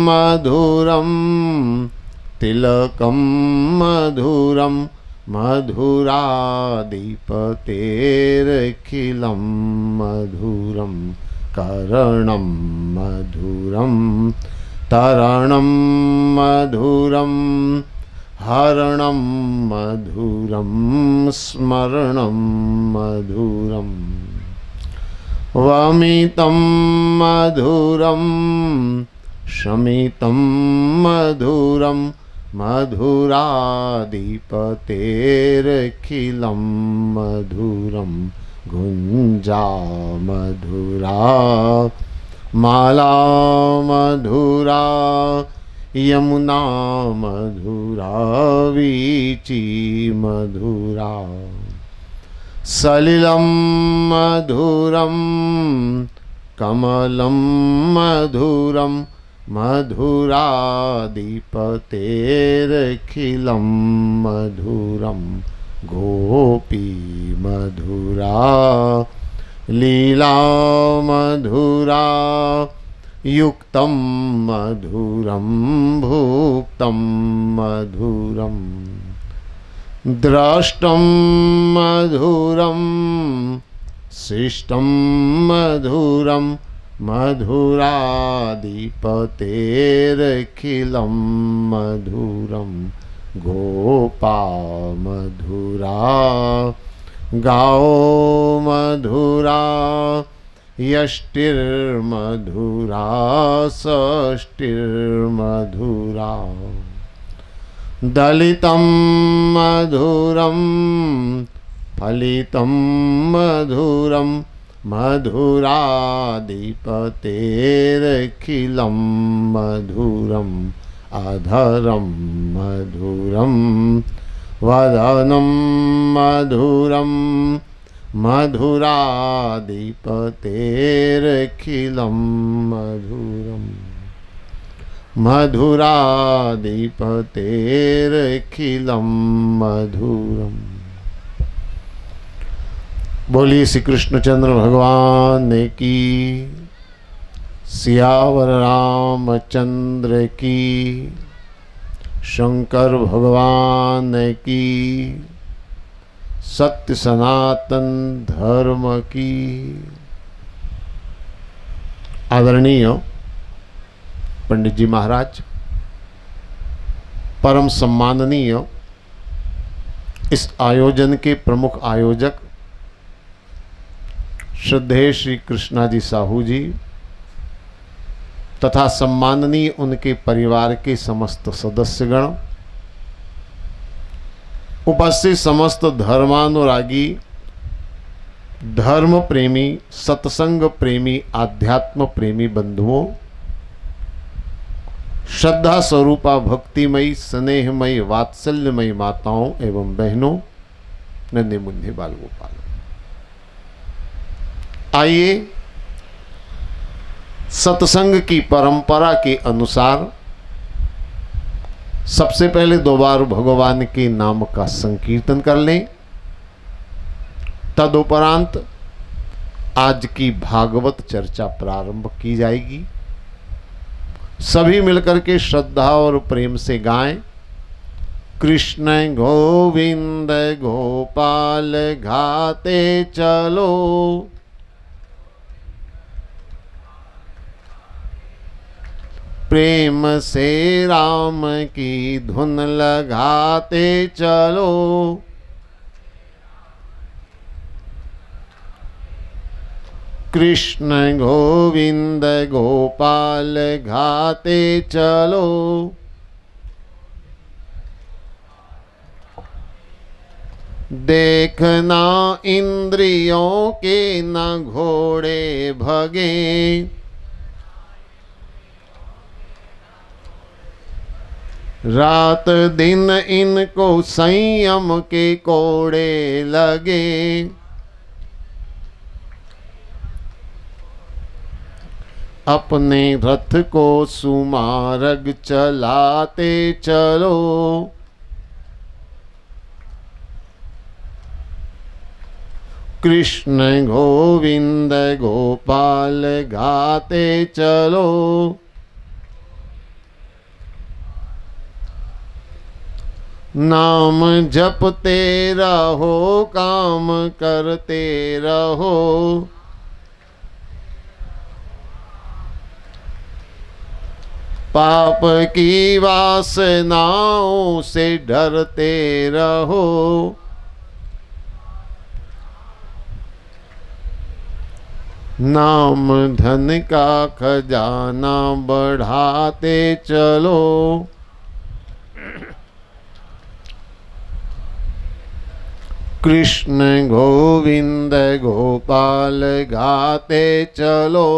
मधुरं तिलकं मधुरं मधुराधिपतेरखिलं मधुरं करणं मधुरं तरणं मधुरं हरणं मधुरं स्मरणं मधुरं वमितं मधुरं शमितं मधुरं मधुराधिपतेरखिलं मधुरं गुञ्जा मधुरा माला मधुरा यमुना मधुरा वीची मधुरा सलिलं मधुरं कमलं मधुरं मधुराधिपतेरखिलं मधुरं गोपी मधुरा लीला मधुरा युक्तं मधुरं भुक्तं मधुरं द्रष्टं मधुरं शिष्टं मधुरं मधुराधिपतेरखिलं मधुरं गोपा मधुरा गाओ मधुरा यष्टिर्मधुरा षष्टिर्मधुरा दलितं मधुरं फलितं मधुरं मधुराधिपतेरखिलं मधुरं अधरं मधुरं वदनं मधुरं मधुराधिपतेरखिलं मधुरं मधुराधिपतेरखिलं मधुरं। बोलिए श्री कृष्णचंद्र भगवान की, सियावर रामचंद्र की, शंकर भगवान की, सत्य सनातन धर्म की। आदरणीय पंडित जी महाराज, परम सम्माननीय इस आयोजन के प्रमुख आयोजक श्रद्धेय श्री कृष्णा जी साहू जी तथा सम्माननीय उनके परिवार के समस्त सदस्यगण, उपस्थित समस्त धर्मानुरागी, धर्म प्रेमी, सत्संग प्रेमी, आध्यात्म प्रेमी बंधुओं, श्रद्धा स्वरूपा भक्तिमयी, स्नेहमयी, वात्सल्यमयी माताओं एवं बहनों, नन्हे मुन्ने बाल गोपाल, आइए सत्संग की परंपरा के अनुसार सबसे पहले दो बार भगवान के नाम का संकीर्तन कर लें। तदुपरांत आज की भागवत चर्चा प्रारंभ की जाएगी। सभी मिलकर के श्रद्धा और प्रेम से गाएं। कृष्ण गोविंद गोपाल गाते चलो, प्रेम से राम की धुन लगाते चलो। कृष्ण गोविंद गोपाल गाते चलो। देखना इंद्रियों के न घोड़े भगे, रात दिन इनको संयम के कोड़े लगे। अपने रथ को सुमार्ग चलाते चलो। कृष्ण गोविंद गोपाल गाते चलो। नाम जपते रहो, काम करते रहो। पाप की वासनाओं से डरते रहो। नाम धन का खजाना बढ़ाते चलो। कृष्ण गोविंद गोपाल गाते चलो।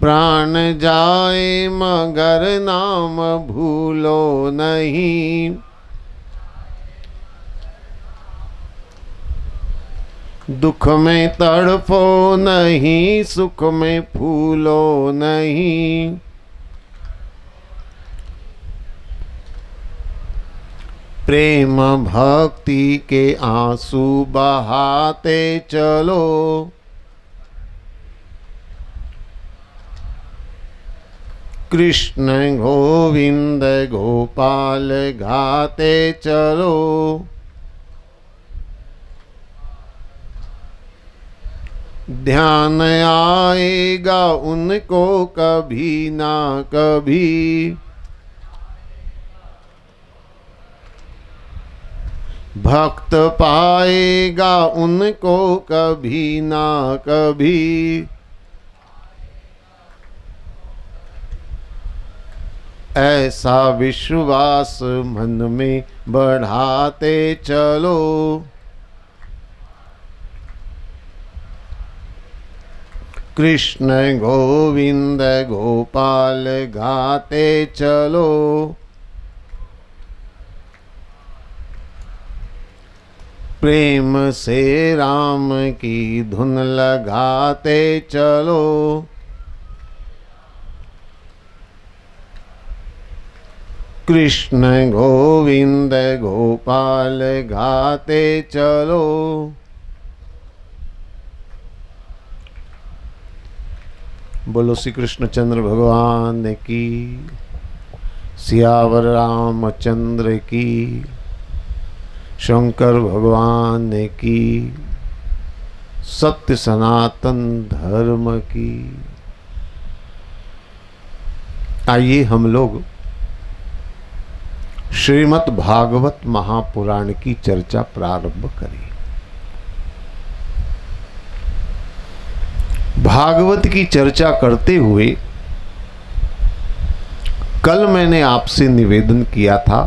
प्राण जाए मगर नाम भूलो नहीं। दुख में तड़फो नहीं, सुख में फूलो नहीं। प्रेम भक्ति के आंसू बहाते चलो। कृष्ण गोविंद गोपाल गाते चलो। ध्यान आएगा उनको कभी ना कभी। भक्त पाएगा उनको कभी ना कभी। ऐसा विश्वास मन में बढ़ाते चलो। कृष्ण गोविंद गोपाल गाते चलो। प्रेम से राम की धुन लगाते चलो। कृष्ण गोविंद गोपाल गाते चलो। बोलो श्री कृष्णचंद्र भगवान की, सियावर रामचंद्र की, शंकर भगवान की, सत्य सनातन धर्म की। आइए हम लोग श्रीमद् भागवत महापुराण की चर्चा प्रारंभ करें। भागवत की चर्चा करते हुए कल मैंने आपसे निवेदन किया था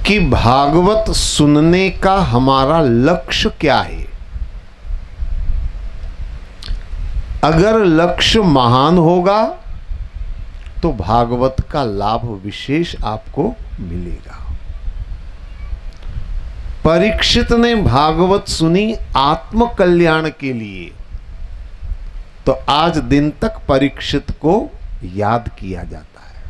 कि भागवत सुनने का हमारा लक्ष्य क्या है। अगर लक्ष्य महान होगा तो भागवत का लाभ विशेष आपको मिलेगा। परीक्षित ने भागवत सुनी आत्म कल्याण के लिए, तो आज दिन तक परीक्षित को याद किया जाता है।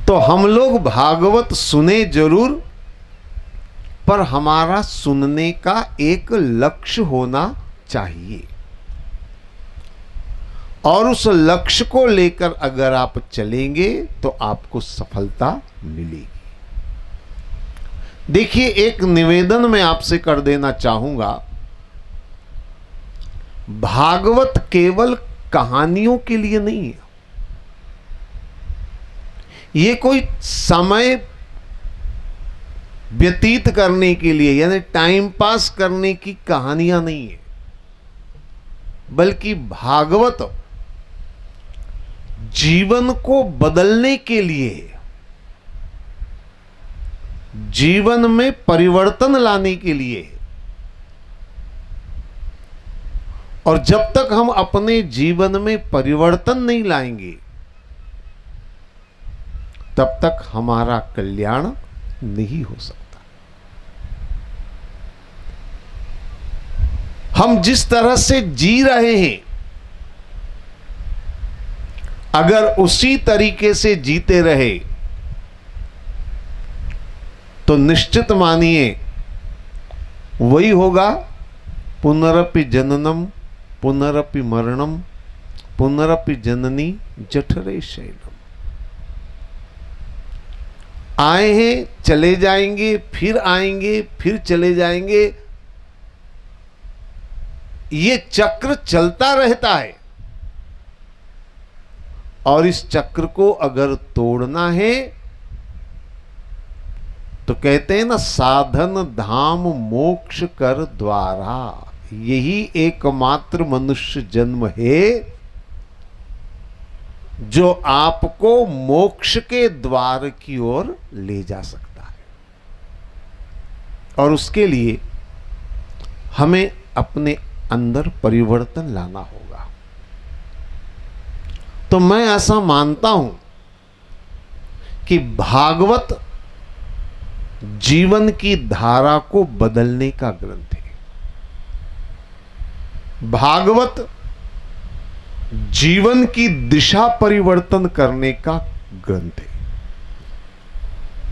तो हम लोग भागवत सुने जरूर, पर हमारा सुनने का एक लक्ष्य होना चाहिए, और उस लक्ष्य को लेकर अगर आप चलेंगे तो आपको सफलता मिलेगी। देखिए, एक निवेदन मैं आपसे कर देना चाहूंगा। भागवत केवल कहानियों के लिए नहीं है। ये कोई समय व्यतीत करने के लिए, यानी टाइम पास करने की कहानियां नहीं है, बल्कि भागवत जीवन को बदलने के लिए, जीवन में परिवर्तन लाने के लिए। और जब तक हम अपने जीवन में परिवर्तन नहीं लाएंगे, तब तक हमारा कल्याण नहीं हो सकता। हम जिस तरह से जी रहे हैं, अगर उसी तरीके से जीते रहे तो निश्चित मानिए वही होगा, पुनरपि जननम पुनरपि मरणम पुनरपि जननी जठरे शैलम। आए हैं, चले जाएंगे, फिर आएंगे, फिर चले जाएंगे। ये चक्र चलता रहता है और इस चक्र को अगर तोड़ना है तो कहते हैं ना, साधन धाम मोक्ष कर द्वारा। यही एकमात्र मनुष्य जन्म है जो आपको मोक्ष के द्वार की ओर ले जा सकता है। और उसके लिए हमें अपने अंदर परिवर्तन लाना होगा। तो मैं ऐसा मानता हूं कि भागवत जीवन की धारा को बदलने का ग्रंथ है। भागवत जीवन की दिशा परिवर्तन करने का ग्रंथ है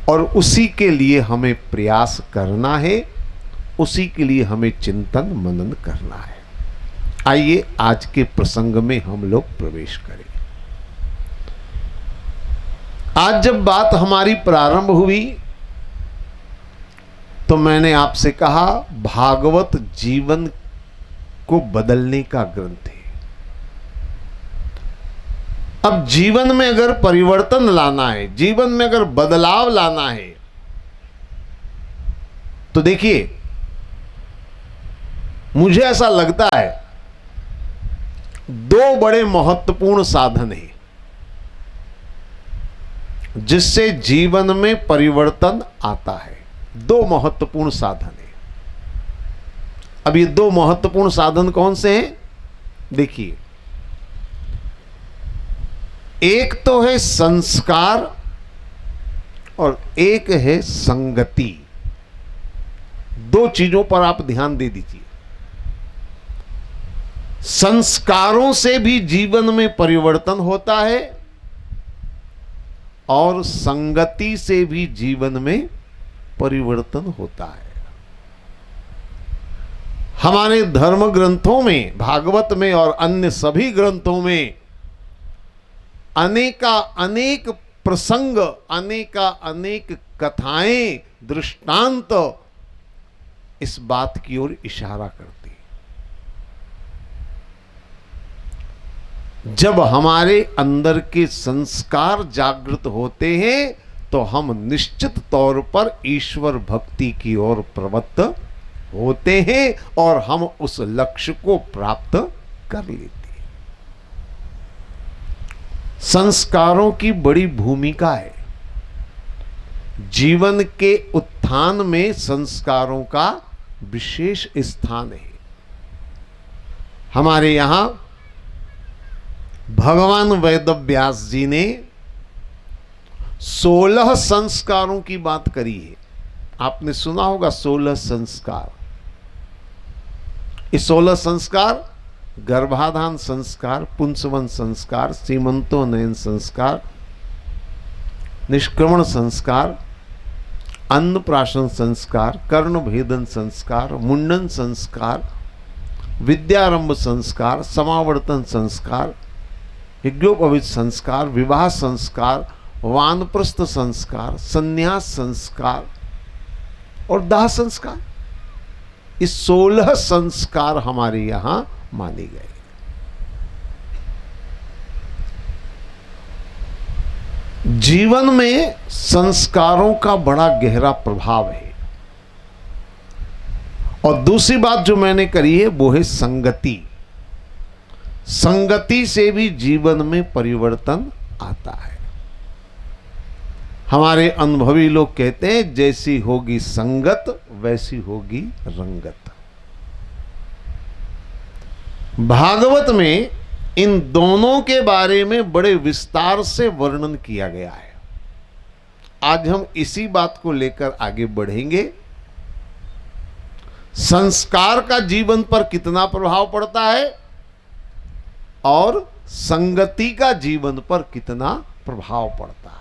और उसी के लिए हमें प्रयास करना है, उसी के लिए हमें चिंतन मनन करना है। आइए आज के प्रसंग में हम लोग प्रवेश करें। आज जब बात हमारी प्रारंभ हुई तो मैंने आपसे कहा भागवत जीवन को बदलने का ग्रंथ है। अब जीवन में अगर परिवर्तन लाना है, जीवन में अगर बदलाव लाना है, तो देखिए मुझे ऐसा लगता है दो बड़े महत्वपूर्ण साधन हैं जिससे जीवन में परिवर्तन आता है। दो महत्वपूर्ण साधन है। अब ये दो महत्वपूर्ण साधन कौन से हैं? देखिए, एक तो है संस्कार और एक है संगति। दो चीजों पर आप ध्यान दे दीजिए। संस्कारों से भी जीवन में परिवर्तन होता है और संगति से भी जीवन में परिवर्तन होता है। हमारे धर्म ग्रंथों में, भागवत में और अन्य सभी ग्रंथों में अनेक प्रसंग, अनेक कथाएं, दृष्टांत इस बात की ओर इशारा करती है। जब हमारे अंदर के संस्कार जागृत होते हैं तो हम निश्चित तौर पर ईश्वर भक्ति की ओर प्रवृत्त होते हैं और हम उस लक्ष्य को प्राप्त कर लेते हैं। संस्कारों की बड़ी भूमिका है। जीवन के उत्थान में संस्कारों का विशेष स्थान है। हमारे यहां भगवान वेदव्यास जी ने 16 संस्कारों की बात करी है। आपने सुना होगा 16 संस्कार। ये 16 संस्कार गर्भाधान संस्कार, पुंसवन संस्कार, सीमंतोनयन संस्कार, निष्क्रमण संस्कार, अन्नप्राशन संस्कार, कर्ण भेदन संस्कार, मुंडन संस्कार, विद्यारंभ संस्कार, समावर्तन संस्कार, यज्ञोपवीत संस्कार, विवाह संस्कार, वानप्रस्थ संस्कार, संन्यास संस्कार और दाह संस्कार। इस 16 संस्कार हमारे यहां माने गए। जीवन में संस्कारों का बड़ा गहरा प्रभाव है। और दूसरी बात जो मैंने करी है वो है संगति। संगति से भी जीवन में परिवर्तन आता है। हमारे अनुभवी लोग कहते हैं जैसी होगी संगत वैसी होगी रंगत। भागवत में इन दोनों के बारे में बड़े विस्तार से वर्णन किया गया है। आज हम इसी बात को लेकर आगे बढ़ेंगे। संस्कार का जीवन पर कितना प्रभाव पड़ता है और संगति का जीवन पर कितना प्रभाव पड़ता है,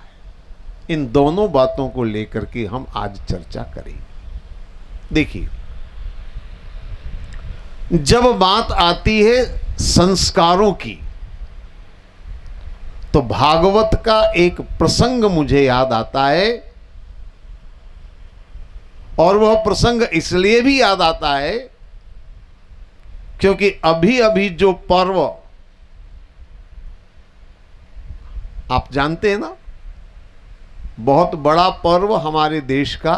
इन दोनों बातों को लेकर के हम आज चर्चा करेंगे। देखिए, जब बात आती है संस्कारों की, तो भागवत का एक प्रसंग मुझे याद आता है, और वह प्रसंग इसलिए भी याद आता है क्योंकि अभी अभी जो पर्व आप जानते हैं ना, बहुत बड़ा पर्व हमारे देश का,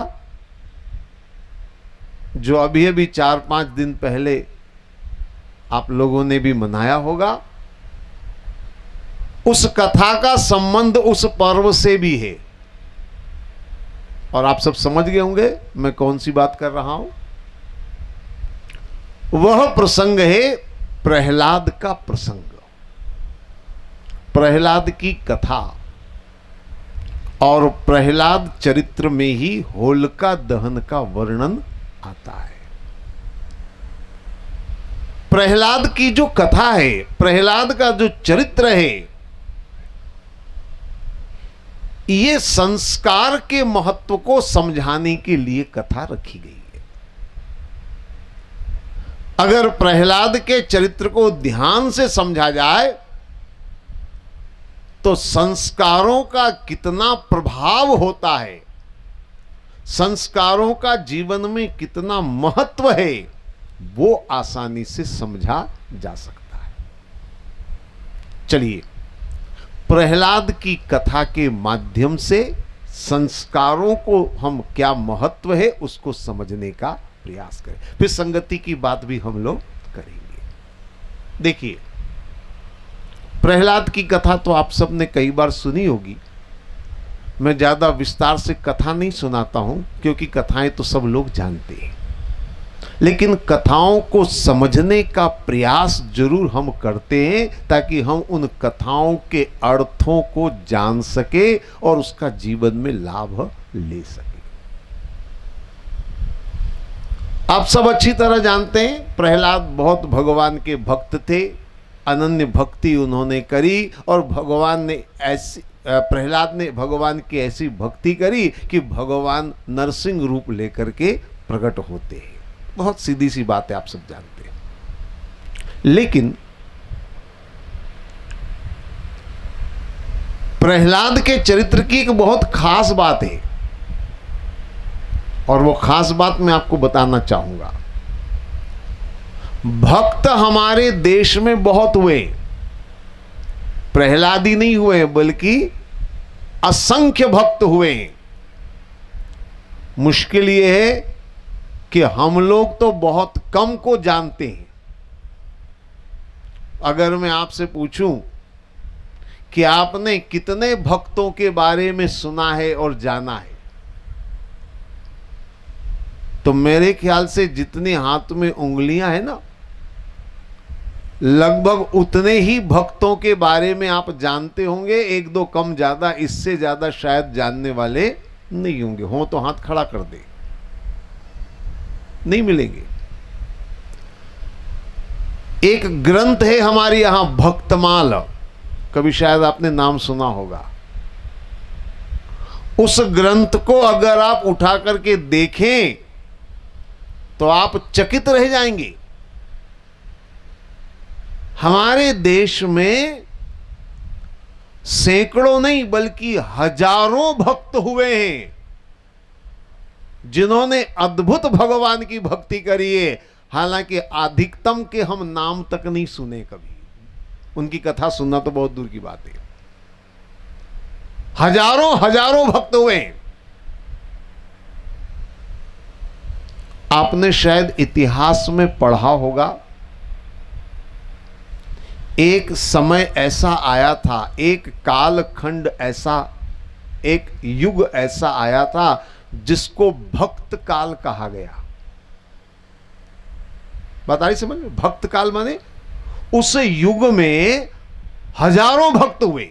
जो अभी अभी 4-5 दिन पहले आप लोगों ने भी मनाया होगा, उस कथा का संबंध उस पर्व से भी है। और आप सब समझ गए होंगे मैं कौन सी बात कर रहा हूं। वह प्रसंग है प्रहलाद का प्रसंग, प्रहलाद की कथा। और प्रहलाद चरित्र में ही होलिका दहन का वर्णन आता है। प्रहलाद की जो कथा है, प्रहलाद का जो चरित्र है, ये संस्कार के महत्व को समझाने के लिए कथा रखी गई है। अगर प्रहलाद के चरित्र को ध्यान से समझा जाए तो संस्कारों का कितना प्रभाव होता है, संस्कारों का जीवन में कितना महत्व है, वो आसानी से समझा जा सकता है। चलिए, प्रहलाद की कथा के माध्यम से संस्कारों को हम क्या महत्व है उसको समझने का प्रयास करें। फिर संगति की बात भी हम लोग करेंगे। देखिए, प्रहलाद की कथा तो आप सबने कई बार सुनी होगी। मैं ज्यादा विस्तार से कथा नहीं सुनाता हूं क्योंकि कथाएं तो सब लोग जानते हैं, लेकिन कथाओं को समझने का प्रयास जरूर हम करते हैं ताकि हम उन कथाओं के अर्थों को जान सके और उसका जीवन में लाभ ले सके। आप सब अच्छी तरह जानते हैं प्रहलाद बहुत भगवान के भक्त थे, अनन्य भक्ति उन्होंने करी और भगवान ने ऐसी प्रहलाद ने भगवान की ऐसी भक्ति करी कि भगवान नरसिंह रूप लेकर के प्रकट होते हैं। बहुत सीधी सी बात है, आप सब जानते हैं। लेकिन प्रहलाद के चरित्र की एक बहुत खास बात है और वो खास बात मैं आपको बताना चाहूंगा। भक्त हमारे देश में बहुत हुए, प्रहलाद ही नहीं हुए बल्कि असंख्य भक्त हुए। मुश्किल यह है कि हम लोग तो बहुत कम को जानते हैं। अगर मैं आपसे पूछूं कि आपने कितने भक्तों के बारे में सुना है और जाना है, तो मेरे ख्याल से जितने हाथ में उंगलियां हैं ना, लगभग उतने ही भक्तों के बारे में आप जानते होंगे। एक दो कम ज्यादा, इससे ज्यादा शायद जानने वाले नहीं होंगे। हो तो हाथ खड़ा कर दे, नहीं मिलेंगे। एक ग्रंथ है हमारे यहां भक्तमाल, कभी शायद आपने नाम सुना होगा। उस ग्रंथ को अगर आप उठा करके देखें तो आप चकित रह जाएंगे। हमारे देश में सैकड़ों नहीं बल्कि हजारों भक्त हुए हैं जिन्होंने अद्भुत भगवान की भक्ति करी है। हालांकि अधिकतम के हम नाम तक नहीं सुने कभी, उनकी कथा सुनना तो बहुत दूर की बात है। हजारों हजारों भक्त हुए हैं। आपने शायद इतिहास में पढ़ा होगा, एक समय ऐसा आया था, एक कालखंड ऐसा, एक युग ऐसा आया था जिसको भक्त काल कहा गया। बात आ रही समझ में? भक्त काल माने उस युग में हजारों भक्त हुए।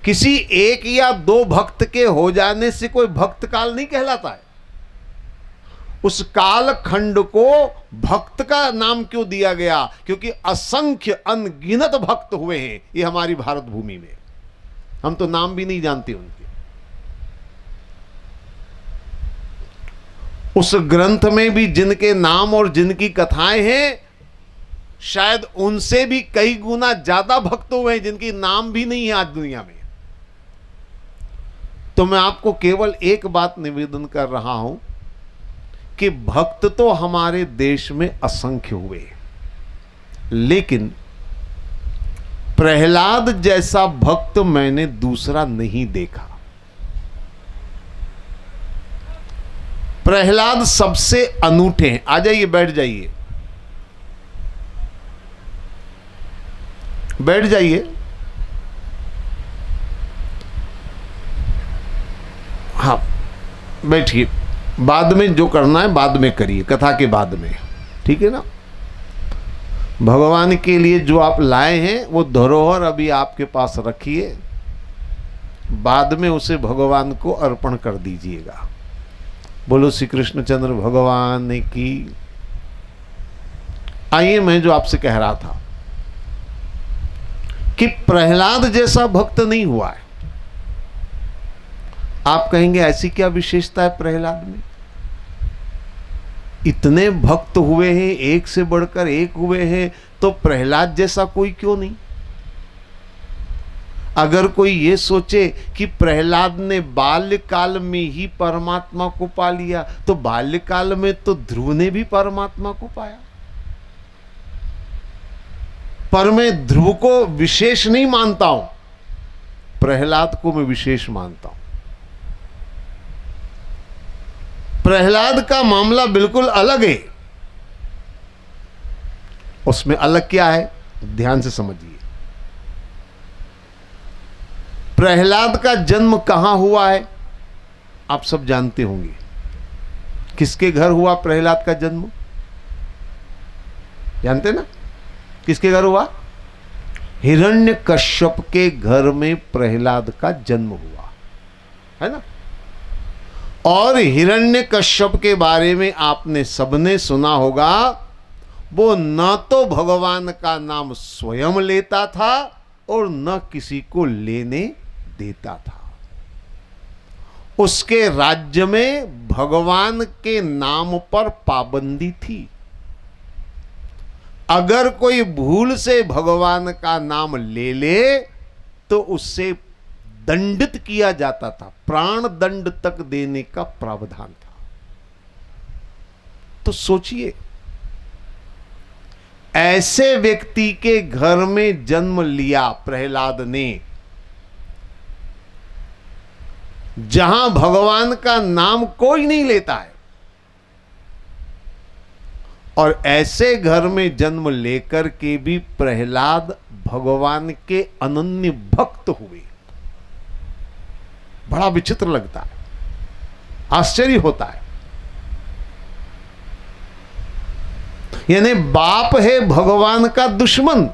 किसी एक या दो भक्त के हो जाने से कोई भक्त काल नहीं कहलाता है। उस काल खंड को भक्त का नाम क्यों दिया गया? क्योंकि असंख्य अनगिनत भक्त हुए हैं ये हमारी भारत भूमि में। हम तो नाम भी नहीं जानते उनके। उस ग्रंथ में भी जिनके नाम और जिनकी कथाएं हैं, शायद उनसे भी कई गुना ज्यादा भक्त हुए हैं जिनकी नाम भी नहीं है आज दुनिया में। तो मैं आपको केवल एक बात निवेदन कर रहा हूं कि भक्त तो हमारे देश में असंख्य हुए, लेकिन प्रहलाद जैसा भक्त मैंने दूसरा नहीं देखा। प्रहलाद सबसे अनूठे हैं। आ जाइए, बैठ जाइए, बैठ जाइए। हाँ, बैठिए। बाद में जो करना है बाद में करिए, कथा के बाद में, ठीक है ना। भगवान के लिए जो आप लाए हैं वो धरोहर अभी आपके पास रखिए, बाद में उसे भगवान को अर्पण कर दीजिएगा। बोलो श्री कृष्णचंद्र भगवान की। आइए, मैं जो आपसे कह रहा था कि प्रहलाद जैसा भक्त नहीं हुआ है। आप कहेंगे ऐसी क्या विशेषता है प्रहलाद में? इतने भक्त हुए हैं, एक से बढ़कर एक हुए हैं, तो प्रहलाद जैसा कोई क्यों नहीं? अगर कोई ये सोचे कि प्रहलाद ने बाल्यकाल में ही परमात्मा को पा लिया, तो बाल्यकाल में तो ध्रुव ने भी परमात्मा को पाया। पर मैं ध्रुव को विशेष नहीं मानता हूं, प्रहलाद को मैं विशेष मानता हूं। प्रहलाद का मामला बिल्कुल अलग है। उसमें अलग क्या है, ध्यान से समझिए। प्रहलाद का जन्म कहां हुआ है आप सब जानते होंगे। किसके घर हुआ प्रहलाद का जन्म? जानते ना, किसके घर हुआ? हिरण्यकश्यप के घर में प्रहलाद का जन्म हुआ है ना। और हिरण्यकश्यप के बारे में आपने सबने सुना होगा, वो न तो भगवान का नाम स्वयं लेता था और न किसी को लेने देता था। उसके राज्य में भगवान के नाम पर पाबंदी थी। अगर कोई भूल से भगवान का नाम ले ले तो उससे दंडित किया जाता था, प्राण दंड तक देने का प्रावधान था। तो सोचिए, ऐसे व्यक्ति के घर में जन्म लिया प्रहलाद ने, जहां भगवान का नाम कोई नहीं लेता है, और ऐसे घर में जन्म लेकर के भी प्रहलाद भगवान के अनन्य भक्त हुए। बड़ा विचित्र लगता है, आश्चर्य होता है। यानी बाप है भगवान का दुश्मन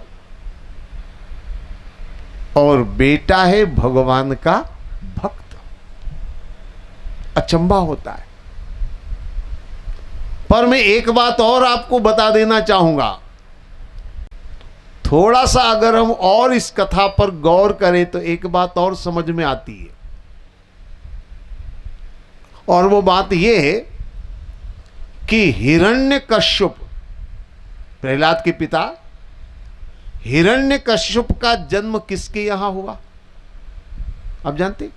और बेटा है भगवान का भक्त। अचंभा होता है। पर मैं एक बात और आपको बता देना चाहूंगा, थोड़ा सा अगर हम और इस कथा पर गौर करें तो एक बात और समझ में आती है, और वो बात यह है कि हिरण्यकश्यप, प्रहलाद के पिता हिरण्यकश्यप का जन्म किसके यहां हुआ आप जानते?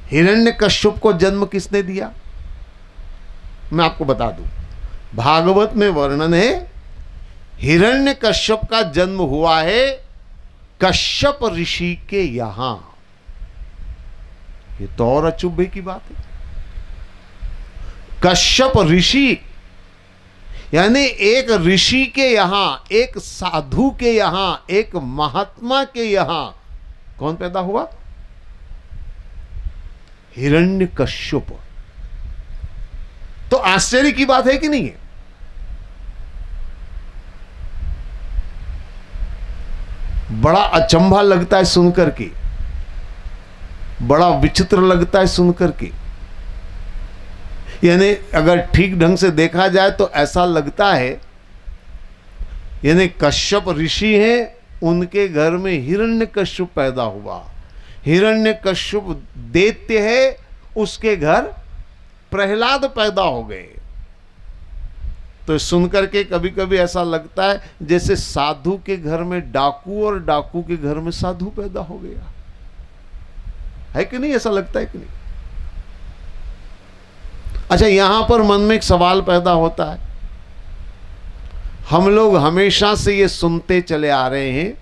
हिरण्यकश्यप को जन्म किसने दिया? मैं आपको बता दूं, भागवत में वर्णन है, हिरण्यकश्यप का जन्म हुआ है कश्यप ऋषि के यहां। ये तो और अचुभे की बात है। कश्यप ऋषि यानी एक ऋषि के यहां, एक साधु के यहां, एक महात्मा के यहां कौन पैदा हुआ? हिरण्यकश्यप। तो आश्चर्य की बात है कि नहीं है? बड़ा अचंभा लगता है सुनकर के, बड़ा विचित्र लगता है सुनकर के। यानी अगर ठीक ढंग से देखा जाए तो ऐसा लगता है, यानी कश्यप ऋषि हैं, उनके घर में हिरण्यकश्यप पैदा हुआ। हिरण्यकश्यप दैत्य है, उसके घर प्रहलाद पैदा हो गए। तो सुन करके कभी कभी ऐसा लगता है जैसे साधु के घर में डाकू और डाकू के घर में साधु पैदा हो गया, है कि नहीं? ऐसा लगता है कि नहीं? अच्छा, यहां पर मन में एक सवाल पैदा होता है। हम लोग हमेशा से ये सुनते चले आ रहे हैं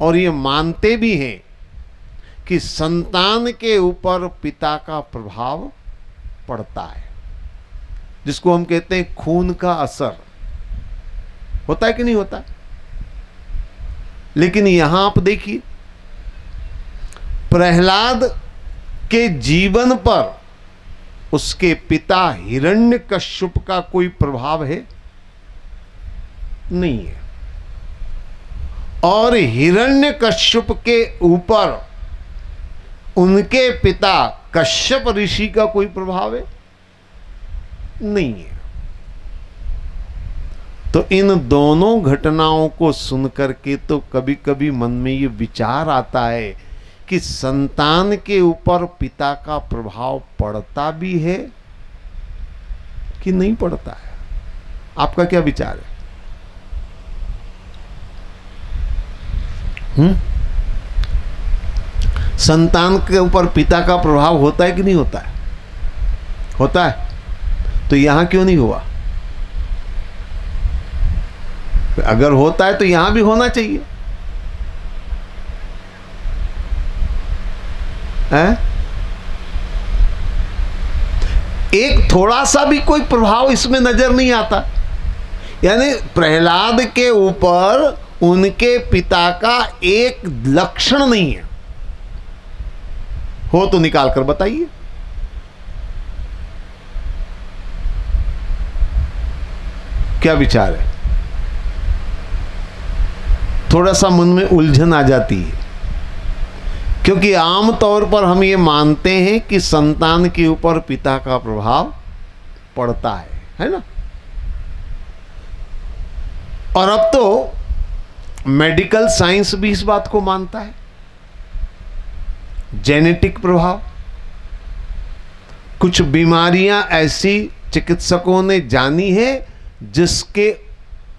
और ये मानते भी हैं कि संतान के ऊपर पिता का प्रभाव पड़ता है, जिसको हम कहते हैं खून का असर। होता है कि नहीं होता? लेकिन यहां आप देखिए, प्रहलाद के जीवन पर उसके पिता हिरण्यकश्यप का कोई प्रभाव है? नहीं है। और हिरण्यकश्यप के ऊपर उनके पिता कश्यप ऋषि का कोई प्रभाव है? नहीं है। तो इन दोनों घटनाओं को सुनकर के तो कभी कभी मन में ये विचार आता है कि संतान के ऊपर पिता का प्रभाव पड़ता भी है कि नहीं पड़ता है। आपका क्या विचार है? संतान के ऊपर पिता का प्रभाव होता है कि नहीं होता है? होता है। तो यहां क्यों नहीं हुआ? अगर होता है तो यहां भी होना चाहिए, है? एक थोड़ा सा भी कोई प्रभाव इसमें नजर नहीं आता। यानी प्रहलाद के ऊपर उनके पिता का एक लक्षण नहीं है। हो तो निकाल कर बताइए। क्या विचार है? थोड़ा सा मन में उलझन आ जाती है, क्योंकि आम तौर पर हम ये मानते हैं कि संतान के ऊपर पिता का प्रभाव पड़ता है ना? और अब तो मेडिकल साइंस भी इस बात को मानता है, जेनेटिक प्रभाव। कुछ बीमारियां ऐसी चिकित्सकों ने जानी है जिसके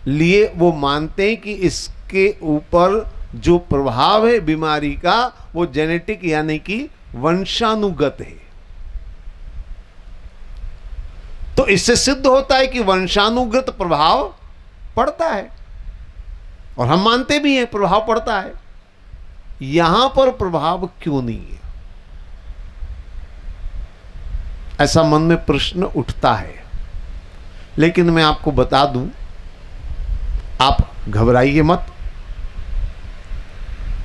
लिए वो मानते हैं कि इसके ऊपर जो प्रभाव है बीमारी का वो जेनेटिक यानी कि वंशानुगत है। तो इससे सिद्ध होता है कि वंशानुगत प्रभाव पड़ता है, और हम मानते भी हैं प्रभाव पड़ता है। यहां पर प्रभाव क्यों नहीं है? ऐसा मन में प्रश्न उठता है। लेकिन मैं आपको बता दूं, आप घबराइए मत।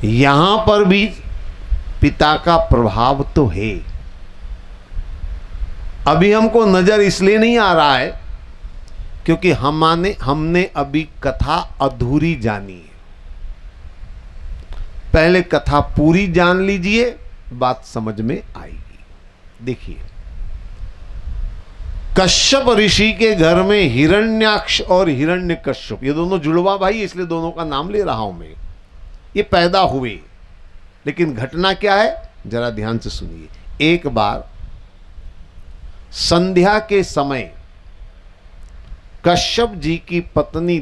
यहां पर भी पिता का प्रभाव तो है। अभी हमको नजर इसलिए नहीं आ रहा है क्योंकि हमने अभी कथा अधूरी जानी है। पहले कथा पूरी जान लीजिए, बात समझ में आएगी। देखिए, कश्यप ऋषि के घर में हिरण्याक्ष और हिरण्यकश्यप, ये दोनों जुड़वा भाई, इसलिए दोनों का नाम ले रहा हूं मैं। ये पैदा हुए, लेकिन घटना क्या है जरा ध्यान से सुनिए। एक बार संध्या के समय कश्यप जी की पत्नी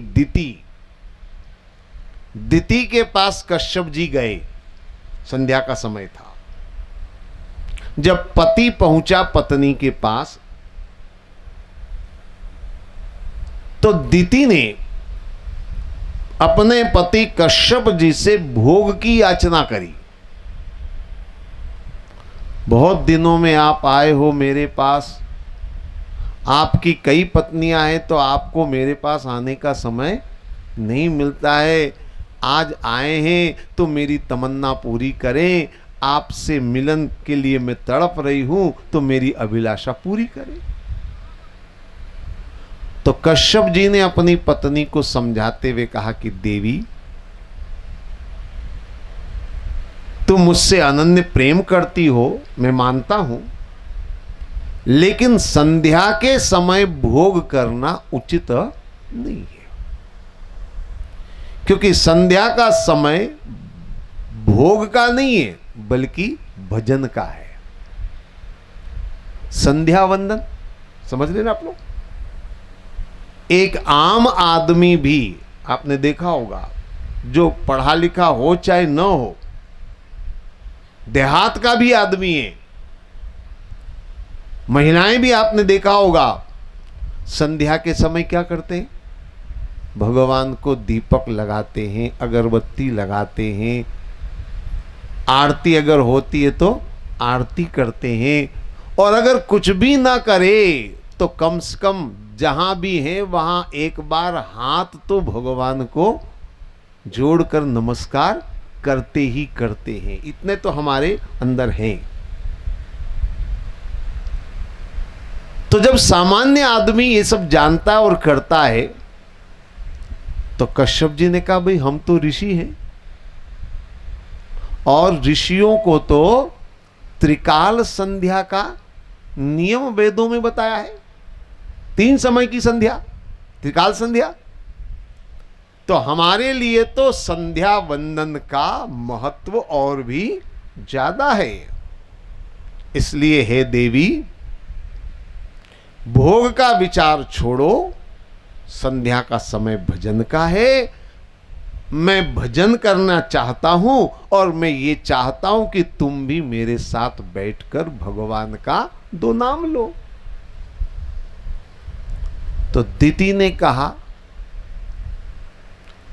दिति के पास कश्यप जी गए। संध्या का समय था। जब पति पहुंचा पत्नी के पास तो दिति ने अपने पति कश्यप जी से भोग की याचना करी। बहुत दिनों में आप आए हो मेरे पास, आपकी कई पत्नियां हैं तो आपको मेरे पास आने का समय नहीं मिलता है। आज आए हैं तो मेरी तमन्ना पूरी करें, आपसे मिलन के लिए मैं तड़प रही हूं तो मेरी अभिलाषा पूरी करें। तो कश्यप जी ने अपनी पत्नी को समझाते हुए कहा कि देवी, तुम मुझसे अनन्य प्रेम करती हो, मैं मानता हूं, लेकिन संध्या के समय भोग करना उचित नहीं है, क्योंकि संध्या का समय भोग का नहीं है बल्कि भजन का है। संध्या वंदन समझ लेना आप लोग। एक आम आदमी भी आपने देखा होगा, जो पढ़ा लिखा हो चाहे न हो, देहात का भी आदमी है, महिलाएं भी आपने देखा होगा, संध्या के समय क्या करते हैं? भगवान को दीपक लगाते हैं, अगरबत्ती लगाते हैं, आरती अगर होती है तो आरती करते हैं, और अगर कुछ भी ना करे तो कम से कम जहां भी है वहां एक बार हाथ तो भगवान को जोड़कर नमस्कार करते ही करते हैं। इतने तो हमारे अंदर हैं। तो जब सामान्य आदमी ये सब जानता है और करता है, तो कश्यप जी ने कहा भाई हम तो ऋषि हैं, और ऋषियों को तो त्रिकाल संध्या का नियम वेदों में बताया है। 3 समय की संध्या, त्रिकाल संध्या। तो हमारे लिए तो संध्या वंदन का महत्व और भी ज्यादा है। इसलिए हे देवी, भोग का विचार छोड़ो, संध्या का समय भजन का है। मैं भजन करना चाहता हूं, और मैं ये चाहता हूं कि तुम भी मेरे साथ बैठकर भगवान का 2 नाम लो। तो दिति ने कहा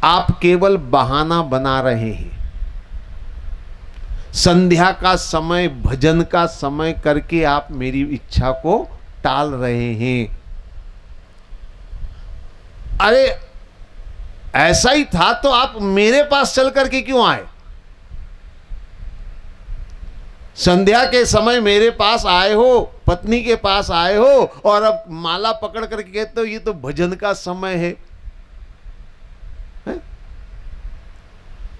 आप केवल बहाना बना रहे हैं, संध्या का समय भजन का समय करके आप मेरी इच्छा को टाल रहे हैं। अरे ऐसा ही था तो आप मेरे पास चल करके क्यों आए? संध्या के समय मेरे पास आए हो, पत्नी के पास आए हो, और अब माला पकड़ करके कहते हो ये तो भजन का समय है।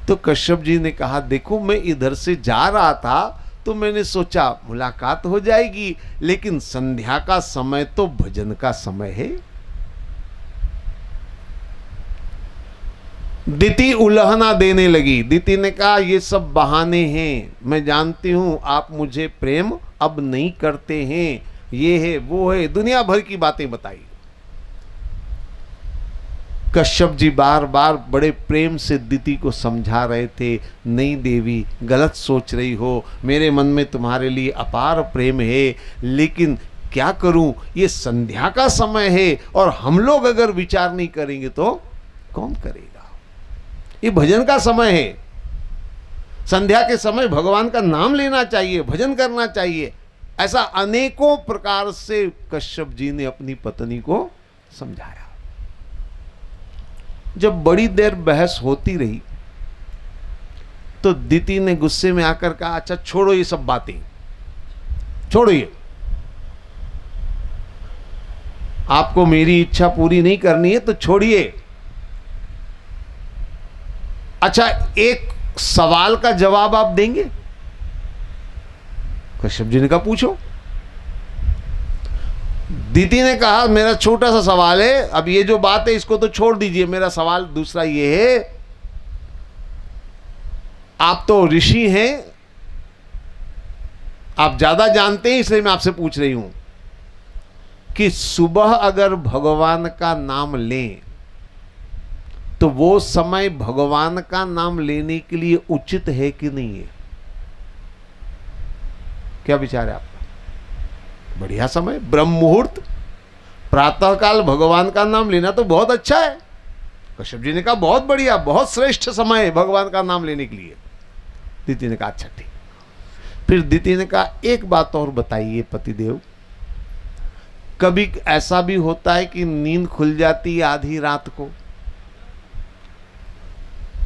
तो कश्यप जी ने कहा देखो मैं इधर से जा रहा था तो मैंने सोचा मुलाकात हो जाएगी, लेकिन संध्या का समय तो भजन का समय है। दिति उल्हना देने लगी। दिति ने कहा ये सब बहाने हैं, मैं जानती हूं आप मुझे प्रेम अब नहीं करते हैं, ये है वो है, दुनिया भर की बातें बताई। कश्यप जी बार बार बड़े प्रेम से दिति को समझा रहे थे, नहीं देवी गलत सोच रही हो, मेरे मन में तुम्हारे लिए अपार प्रेम है, लेकिन क्या करूं, ये संध्या का समय है, और हम लोग अगर विचार नहीं करेंगे तो कौन करेगा? ये भजन का समय है, संध्या के समय भगवान का नाम लेना चाहिए, भजन करना चाहिए। ऐसा अनेकों प्रकार से कश्यप जी ने अपनी पत्नी को समझाया। जब बड़ी देर बहस होती रही तो दिति ने गुस्से में आकर कहा अच्छा छोड़ो ये सब बातें, छोड़ो, ये आपको मेरी इच्छा पूरी नहीं करनी है तो छोड़िए। अच्छा एक सवाल का जवाब आप देंगे? कश्यप जी ने कहा पूछो। दिति ने कहा मेरा छोटा सा सवाल है, अब ये जो बात है इसको तो छोड़ दीजिए, मेरा सवाल दूसरा ये है, आप तो ऋषि हैं, आप ज्यादा जानते हैं, इसलिए मैं आपसे पूछ रही हूं कि सुबह अगर भगवान का नाम लें तो वो समय भगवान का नाम लेने के लिए उचित है कि नहीं है? क्या विचार है आपका? बढ़िया समय, ब्रह्म मुहूर्त, प्रातःकाल भगवान का नाम लेना तो बहुत अच्छा है। कश्यप जी ने कहा बहुत बढ़िया, बहुत श्रेष्ठ समय है भगवान का नाम लेने के लिए। दिति ने कहा अच्छा ठीक। फिर दिति ने कहा एक बात और बताइए पतिदेव, कभी ऐसा भी होता है कि नींद खुल जाती है आधी रात को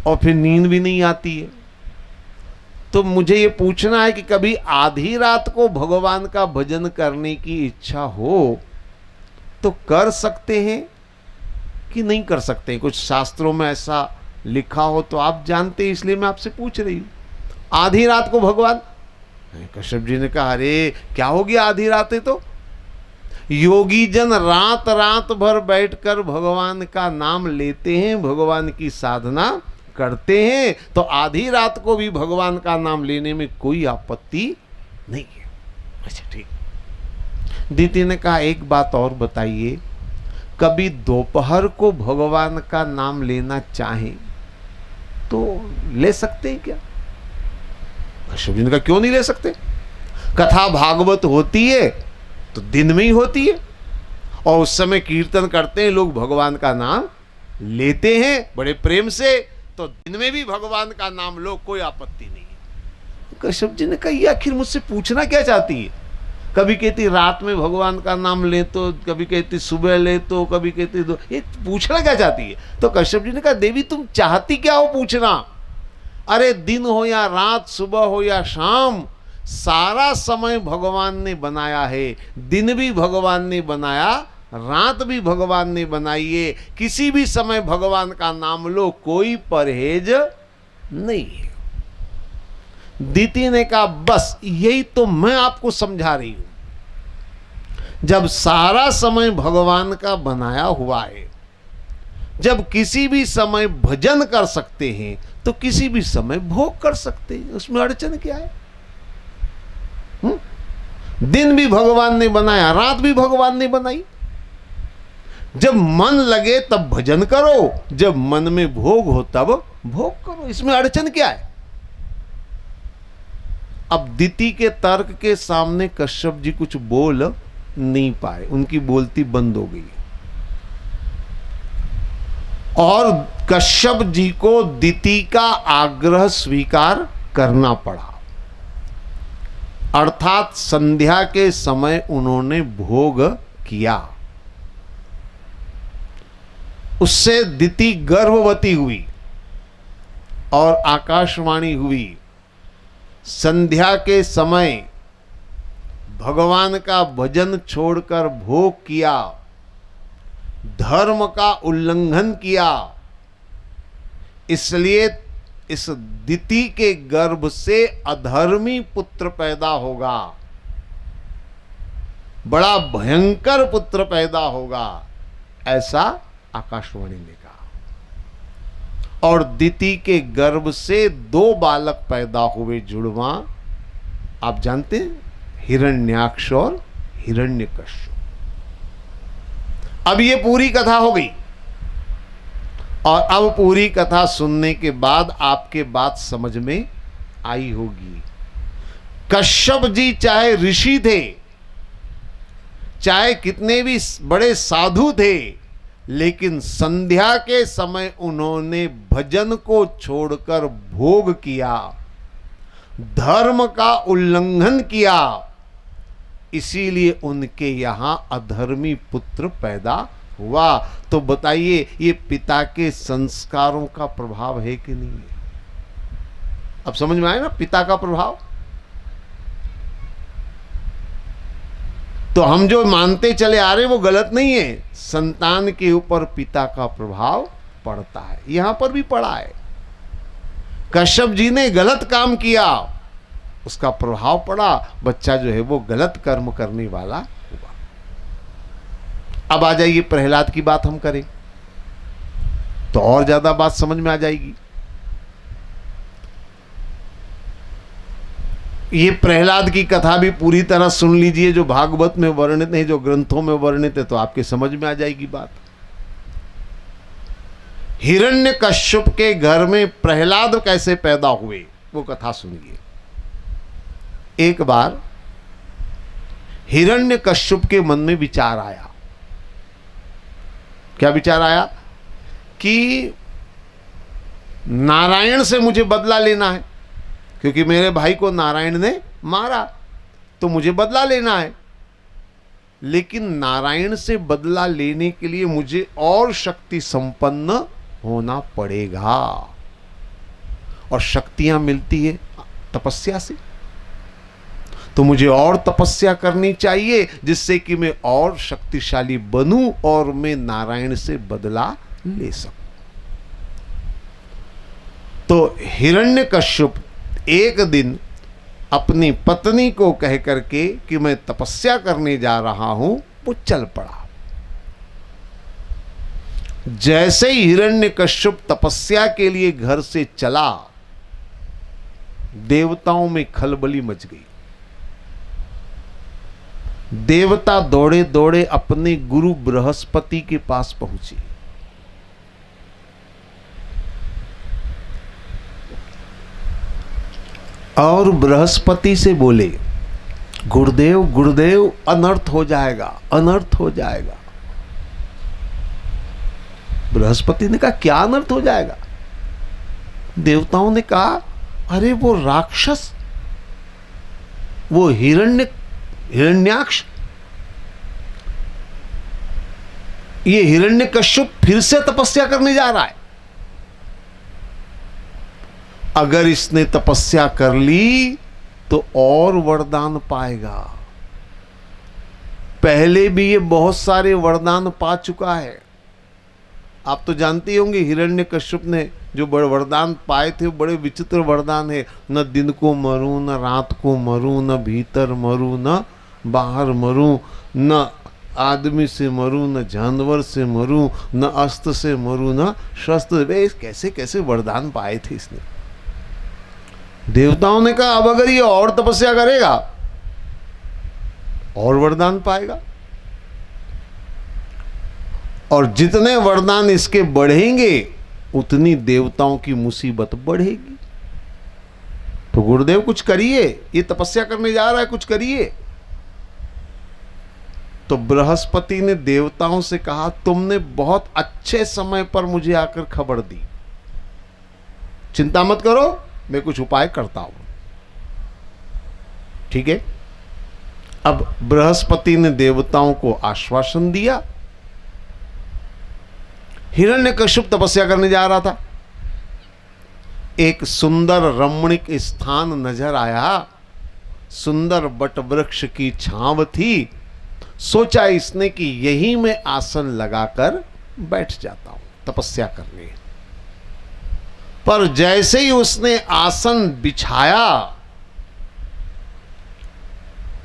और फिर नींद भी नहीं आती है, तो मुझे ये पूछना है कि कभी आधी रात को भगवान का भजन करने की इच्छा हो तो कर सकते हैं कि नहीं कर सकते हैं? कुछ शास्त्रों में ऐसा लिखा हो तो आप जानते हैं, इसलिए मैं आपसे पूछ रही हूं। आधी रात को भगवान, कश्यप जी ने कहा अरे क्या हो गया आधी रात है तो? योगी जन रात रात भर बैठकर भगवान का नाम लेते हैं, भगवान की साधना करते हैं, तो आधी रात को भी भगवान का नाम लेने में कोई आपत्ति नहीं है। अच्छा ठीक। दीदी ने कहा एक बात और बताइए, कभी दोपहर को भगवान का नाम लेना चाहें तो ले सकते हैं क्या? कश्यप जी ने कहा क्यों नहीं ले सकते? कथा भागवत होती है तो दिन में ही होती है, और उस समय कीर्तन करते हैं लोग, भगवान का नाम लेते हैं बड़े प्रेम से, तो दिन में भी भगवान का नाम लो, कोई आपत्ति नहीं है। कश्यप जी ने कहा ये आखिर मुझसे पूछना क्या चाहती है? कभी कहती रात में भगवान का नाम ले, तो कभी कहती सुबह ले, तो कभी कहती दो, ये पूछना क्या चाहती है? तो कश्यप जी ने कहा देवी तुम चाहती क्या हो पूछना? अरे दिन हो या रात, सुबह हो या शाम, सारा समय भगवान ने बनाया है। दिन भी भगवान ने बनाया, रात भी भगवान ने बनाई है। किसी भी समय भगवान का नाम लो, कोई परहेज नहीं है। दीति ने कहा बस यही तो मैं आपको समझा रही हूं। जब सारा समय भगवान का बनाया हुआ है, जब किसी भी समय भजन कर सकते हैं तो किसी भी समय भोग कर सकते हैं, उसमें अड़चन क्या है? दिन भी भगवान ने बनाया, रात भी भगवान ने बनाई। जब मन लगे तब भजन करो, जब मन में भोग हो तब भोग करो, इसमें अड़चन क्या है? अब दिति के तर्क के सामने कश्यप जी कुछ बोल नहीं पाए, उनकी बोलती बंद हो गई और कश्यप जी को दिति का आग्रह स्वीकार करना पड़ा। अर्थात संध्या के समय उन्होंने भोग किया। उससे दिति गर्भवती हुई और आकाशवाणी हुई। संध्या के समय भगवान का भजन छोड़कर भोग किया, धर्म का उल्लंघन किया, इसलिए इस दिति के गर्भ से अधर्मी पुत्र पैदा होगा, बड़ा भयंकर पुत्र पैदा होगा, ऐसा आकाशवाणी ने कहा। और दिति के गर्भ से 2 बालक पैदा हुए, जुड़वा, आप जानते हैं, हिरण्याक्ष और हिरण्यकश्यप। अब ये पूरी कथा हो गई, और अब पूरी कथा सुनने के बाद आपके बात समझ में आई होगी। कश्यप जी चाहे ऋषि थे, चाहे कितने भी बड़े साधु थे, लेकिन संध्या के समय उन्होंने भजन को छोड़कर भोग किया, धर्म का उल्लंघन किया, इसीलिए उनके यहां अधर्मी पुत्र पैदा हुआ। तो बताइए ये पिता के संस्कारों का प्रभाव है कि नहीं है? अब समझ में आया ना पिता का प्रभाव? तो हम जो मानते चले आ रहे वो गलत नहीं है, संतान के ऊपर पिता का प्रभाव पड़ता है, यहां पर भी पड़ा है। कश्यप जी ने गलत काम किया, उसका प्रभाव पड़ा, बच्चा जो है वो गलत कर्म करने वाला हुआ। अब आ जाइए प्रहलाद की बात हम करें तो और ज्यादा बात समझ में आ जाएगी। ये प्रहलाद की कथा भी पूरी तरह सुन लीजिए, जो भागवत में वर्णित है, जो ग्रंथों में वर्णित है, तो आपके समझ में आ जाएगी बात। हिरण्यकश्यप के घर में प्रहलाद कैसे पैदा हुए वो कथा सुनिए। एक बार हिरण्यकश्यप के मन में विचार आया। क्या विचार आया? कि नारायण से मुझे बदला लेना है, क्योंकि मेरे भाई को नारायण ने मारा, तो मुझे बदला लेना है। लेकिन नारायण से बदला लेने के लिए मुझे और शक्ति संपन्न होना पड़ेगा, और शक्तियां मिलती है तपस्या से। तो मुझे और तपस्या करनी चाहिए, जिससे कि मैं और शक्तिशाली बनूं और मैं नारायण से बदला ले सकूं। तो हिरण्यकश्यप एक दिन अपनी पत्नी को कह करके कि मैं तपस्या करने जा रहा हूं, वो चल पड़ा। जैसे ही हिरण्यकश्यप तपस्या के लिए घर से चला, देवताओं में खलबली मच गई। देवता दौड़े दौड़े अपने गुरु बृहस्पति के पास पहुंचे। और बृहस्पति से बोले, गुरुदेव गुरुदेव, अनर्थ हो जाएगा, अनर्थ हो जाएगा। बृहस्पति ने कहा, क्या अनर्थ हो जाएगा? देवताओं ने कहा, अरे वो राक्षस, वो हिरण्याक्ष, ये हिरण्यकश्यप फिर से तपस्या करने जा रहा है। अगर इसने तपस्या कर ली तो और वरदान पाएगा। पहले भी ये बहुत सारे वरदान पा चुका है। आप तो जानते होंगे हिरण्यकश्यप ने जो बड़े वरदान पाए थे, बड़े विचित्र वरदान है। न दिन को मरूं, न रात को मरूं, न भीतर मरूं, न बाहर मरूं, न आदमी से मरूं, न जानवर से मरूं, न अस्त्र से मरूं, न शस्त्र। कैसे कैसे वरदान पाए थे इसने। देवताओं ने कहा, अब अगर ये और तपस्या करेगा और वरदान पाएगा, और जितने वरदान इसके बढ़ेंगे उतनी देवताओं की मुसीबत बढ़ेगी। तो गुरुदेव कुछ करिए, ये तपस्या करने जा रहा है, कुछ करिए। तो बृहस्पति ने देवताओं से कहा, तुमने बहुत अच्छे समय पर मुझे आकर खबर दी, चिंता मत करो, मैं कुछ उपाय करता हूं। ठीक है। अब बृहस्पति ने देवताओं को आश्वासन दिया। हिरण्यकश्यप तपस्या करने जा रहा था। एक सुंदर रमणीक स्थान नजर आया, सुंदर बटवृक्ष की छांव थी। सोचा इसने कि यहीं मैं आसन लगाकर बैठ जाता हूं तपस्या करने। पर जैसे ही उसने आसन बिछाया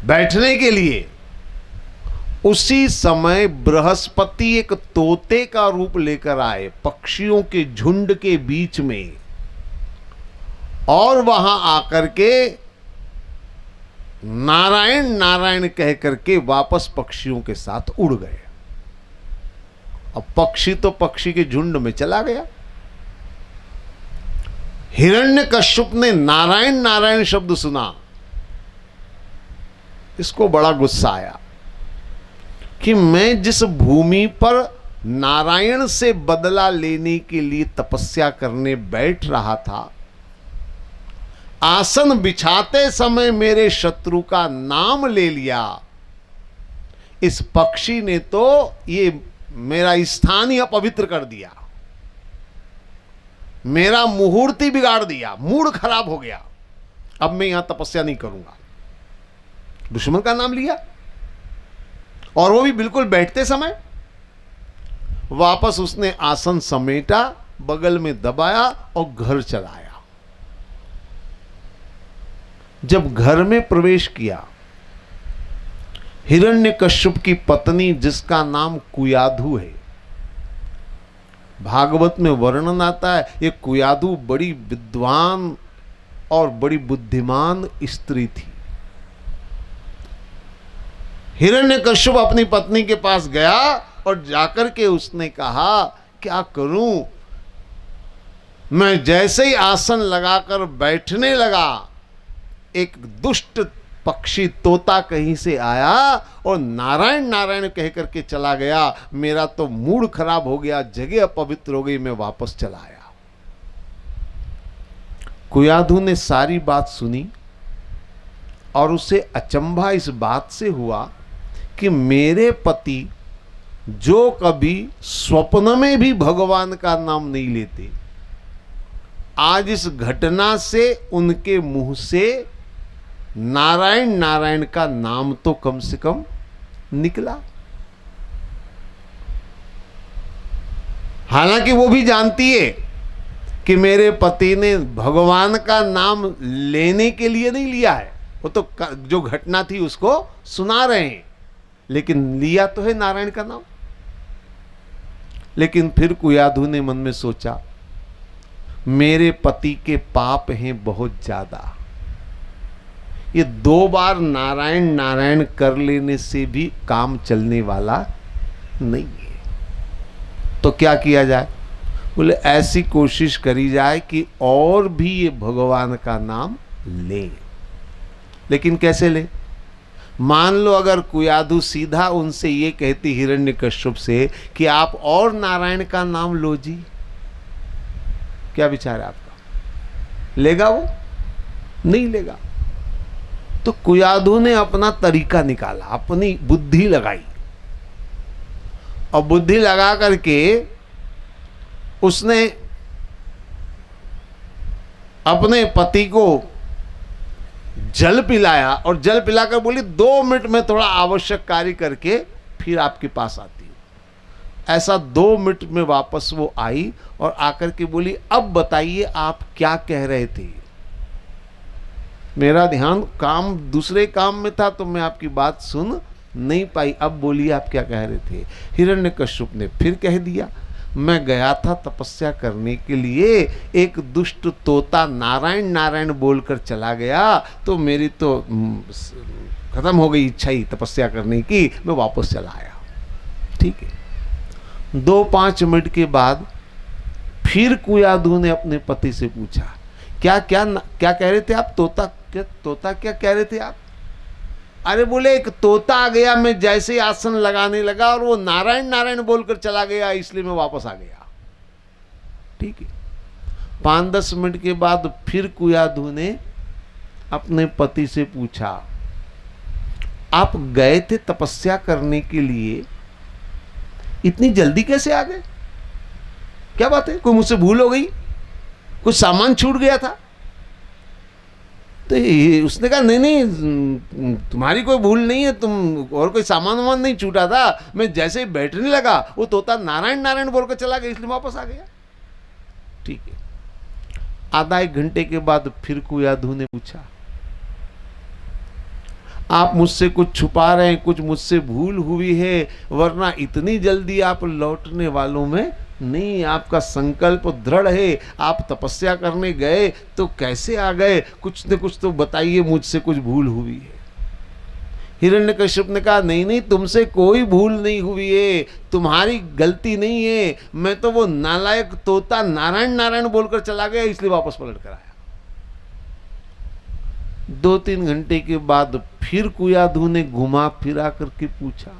बैठने के लिए, उसी समय बृहस्पति एक तोते का रूप लेकर आए पक्षियों के झुंड के बीच में, और वहां आकर के नारायण नारायण कह करके वापस पक्षियों के साथ उड़ गए। अब पक्षी तो पक्षी के झुंड में चला गया। हिरण्यकश्यप ने नारायण नारायण शब्द सुना, इसको बड़ा गुस्सा आया कि मैं जिस भूमि पर नारायण से बदला लेने के लिए तपस्या करने बैठ रहा था, आसन बिछाते समय मेरे शत्रु का नाम ले लिया। इस पक्षी ने तो ये मेरा स्थान ही अपवित्र कर दिया, मेरा मुहूर्त ही बिगाड़ दिया, मूड खराब हो गया। अब मैं यहां तपस्या नहीं करूंगा। दुश्मन का नाम लिया, और वो भी बिल्कुल बैठते समय। वापस उसने आसन समेटा, बगल में दबाया और घर चला आया। जब घर में प्रवेश किया, हिरण्यकश्यप की पत्नी, जिसका नाम कुयाधु है, भागवत में वर्णन आता है, ये कुयाधु बड़ी विद्वान और बड़ी बुद्धिमान स्त्री थी। हिरण्यकश्यप अपनी पत्नी के पास गया और जाकर के उसने कहा, क्या करूं, मैं जैसे ही आसन लगाकर बैठने लगा, एक दुष्ट पक्षी तोता कहीं से आया और नारायण नारायण कह करके चला गया। मेरा तो मूड खराब हो गया, जगह अपवित्र हो गई, मैं वापस चला आया। कुयाधु ने सारी बात सुनी और उसे अचंभा इस बात से हुआ कि मेरे पति, जो कभी स्वप्न में भी भगवान का नाम नहीं लेते, आज इस घटना से उनके मुंह से नारायण नारायण का नाम तो कम से कम निकला। हालांकि वो भी जानती है कि मेरे पति ने भगवान का नाम लेने के लिए नहीं लिया है, वो तो जो घटना थी उसको सुना रहे हैं, लेकिन लिया तो है नारायण का नाम। लेकिन फिर कुयाधु ने मन में सोचा, मेरे पति के पाप हैं बहुत ज्यादा, ये 2 बार नारायण नारायण कर लेने से भी काम चलने वाला नहीं है। तो क्या किया जाए? बोले ऐसी कोशिश करी जाए कि और भी ये भगवान का नाम ले। लेकिन कैसे ले? मान लो अगर कुयाधु सीधा उनसे ये कहती हिरण्यकश्यप से कि आप और नारायण का नाम लो जी, क्या विचार है आपका? लेगा वो? नहीं लेगा। तो कुयाधु ने अपना तरीका निकाला, अपनी बुद्धि लगाई, और बुद्धि लगा करके उसने अपने पति को जल पिलाया, और जल पिलाकर बोली 2 मिनट में थोड़ा आवश्यक कार्य करके फिर आपके पास आती हूं। ऐसा 2 मिनट में वापस वो आई और आकर के बोली, अब बताइए आप क्या कह रहे थे? मेरा ध्यान काम दूसरे काम में था तो मैं आपकी बात सुन नहीं पाई, अब बोलिए आप क्या कह रहे थे? हिरण्यकश्यप ने फिर कह दिया, मैं गया था तपस्या करने के लिए, एक दुष्ट तोता नारायण नारायण बोलकर चला गया, तो मेरी तो खत्म हो गई इच्छा ही तपस्या करने की, मैं वापस चला आया। ठीक है। 2-5 मिनट के बाद फिर कुयाधु ने अपने पति से पूछा, क्या क्या क्या कह रहे थे आप? तोता क्या कह रहे थे आप? अरे बोले एक तोता आ गया, मैं जैसे आसन लगाने लगा और वो नारायण नारायण बोलकर चला गया, इसलिए मैं वापस आ गया। ठीक है। 5-10 मिनट के बाद फिर कुयाधु ने अपने पति से पूछा, आप गए थे तपस्या करने के लिए, इतनी जल्दी कैसे आ गए? क्या बात है? कोई मुझसे भूल हो गई? कुछ सामान छूट गया था? तो उसने कहा, नहीं नहीं, तुम्हारी कोई भूल नहीं है, तुम और कोई सामान वामान नहीं छूटा था, मैं जैसे ही बैठने लगा वो तोता नारायण नारायण बोलकर चला गया, इसलिए वापस आ गया। ठीक है। आधा 1 घंटे के बाद फिर कुयाधु ने पूछा, आप मुझसे कुछ छुपा रहे हैं, कुछ मुझसे भूल हुई है, वरना इतनी जल्दी आप लौटने वालों में नहीं, आपका संकल्प दृढ़ है, आप तपस्या करने गए तो कैसे आ गए? कुछ न कुछ तो बताइए, मुझसे कुछ भूल हुई है। हिरण्यकश्यप ने कहा, नहीं नहीं, तुमसे कोई भूल नहीं हुई है, तुम्हारी गलती नहीं है, मैं तो वो नालायक तोता नारायण नारायण बोलकर चला गया, इसलिए वापस पलट कर आया। 2-3 घंटे के बाद फिर कुयाधु ने घुमा फिरा करके पूछा,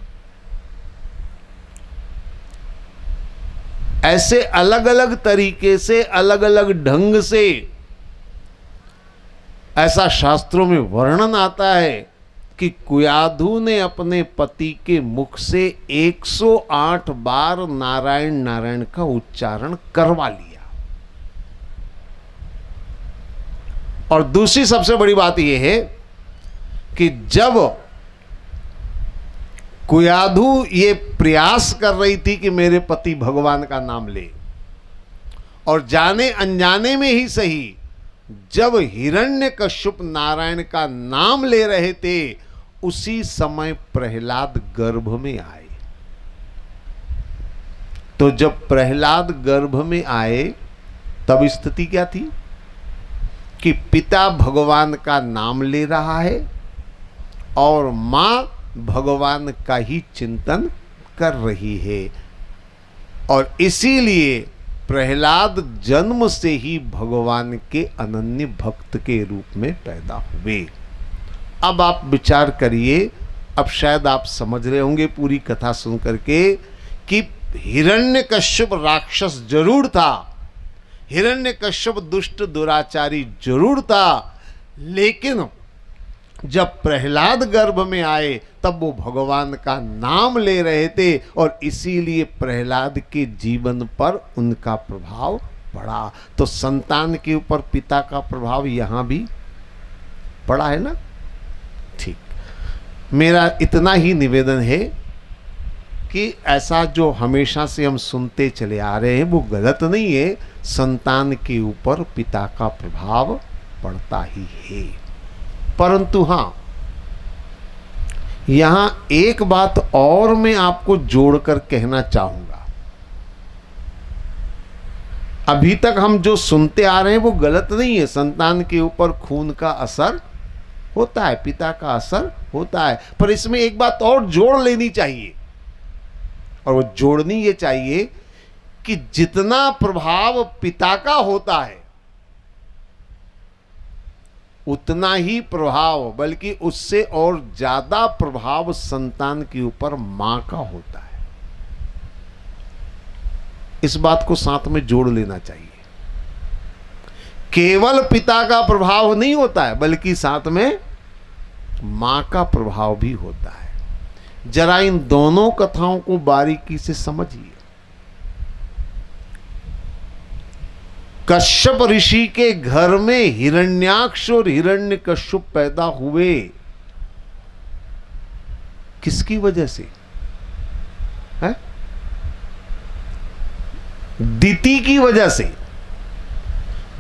ऐसे अलग अलग तरीके से, अलग अलग ढंग से ऐसा शास्त्रों में वर्णन आता है कि कुयाधु ने अपने पति के मुख से 108 बार नारायण नारायण का उच्चारण करवा लिया। और दूसरी सबसे बड़ी बात यह है कि जब कुयाधु ये प्रयास कर रही थी कि मेरे पति भगवान का नाम ले, और जाने अनजाने में ही सही, जब हिरण्यकश्यप नारायण का नाम ले रहे थे, उसी समय प्रहलाद गर्भ में आए। तो जब प्रहलाद गर्भ में आए तब स्थिति क्या थी कि पिता भगवान का नाम ले रहा है और मां भगवान का ही चिंतन कर रही है, और इसीलिए प्रहलाद जन्म से ही भगवान के अनन्य भक्त के रूप में पैदा हुए। अब आप विचार करिए, अब शायद आप समझ रहे होंगे पूरी कथा सुन करके कि हिरण्यकश्यप राक्षस जरूर था, हिरण्यकश्यप दुष्ट दुराचारी जरूर था, लेकिन जब प्रहलाद गर्भ में आए तब वो भगवान का नाम ले रहे थे, और इसीलिए प्रहलाद के जीवन पर उनका प्रभाव पड़ा। तो संतान के ऊपर पिता का प्रभाव यहां भी पड़ा है ना। ठीक, मेरा इतना ही निवेदन है कि ऐसा जो हमेशा से हम सुनते चले आ रहे हैं वो गलत नहीं है, संतान के ऊपर पिता का प्रभाव पड़ता ही है। परंतु हां, यहां एक बात और मैं आपको जोड़कर कहना चाहूंगा। अभी तक हम जो सुनते आ रहे हैं वो गलत नहीं है, संतान के ऊपर खून का असर होता है, पिता का असर होता है। पर इसमें एक बात और जोड़ लेनी चाहिए, और वो जोड़नी ये चाहिए कि जितना प्रभाव पिता का होता है उतना ही प्रभाव, बल्कि उससे और ज्यादा प्रभाव संतान के ऊपर मां का होता है। इस बात को साथ में जोड़ लेना चाहिए। केवल पिता का प्रभाव नहीं होता है, बल्कि साथ में मां का प्रभाव भी होता है। जरा इन दोनों कथाओं को बारीकी से समझिए। कश्यप ऋषि के घर में हिरण्याक्ष और हिरण्यकश्यप पैदा हुए, किसकी वजह से है? दिति की वजह से।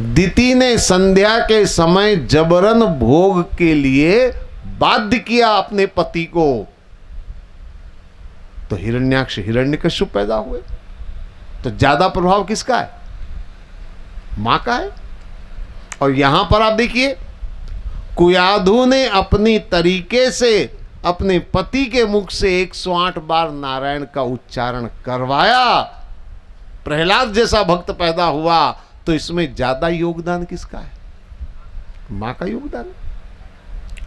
दिति ने संध्या के समय जबरन भोग के लिए बाध्य किया अपने पति को, तो हिरण्याक्ष हिरण्यकश्यप पैदा हुए। तो ज्यादा प्रभाव किसका है? मां का है। और यहां पर आप देखिए, कुयाधु ने अपनी तरीके से अपने पति के मुख से 108 बार नारायण का उच्चारण करवाया, प्रहलाद जैसा भक्त पैदा हुआ। तो इसमें ज्यादा योगदान किसका है? मां का योगदान है।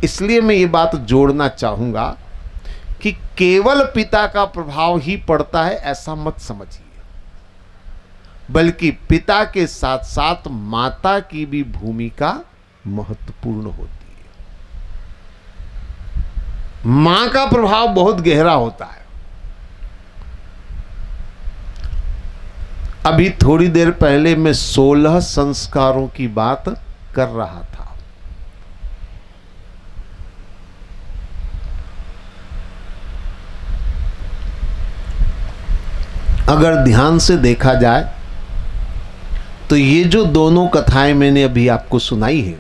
इसलिए मैं ये बात जोड़ना चाहूंगा कि केवल पिता का प्रभाव ही पड़ता है ऐसा मत समझिए, बल्कि पिता के साथ साथ माता की भी भूमिका महत्वपूर्ण होती है। मां का प्रभाव बहुत गहरा होता है। अभी थोड़ी देर पहले मैं 16 संस्कारों की बात कर रहा था। अगर ध्यान से देखा जाए तो ये जो दोनों कथाएं मैंने अभी आपको सुनाई है,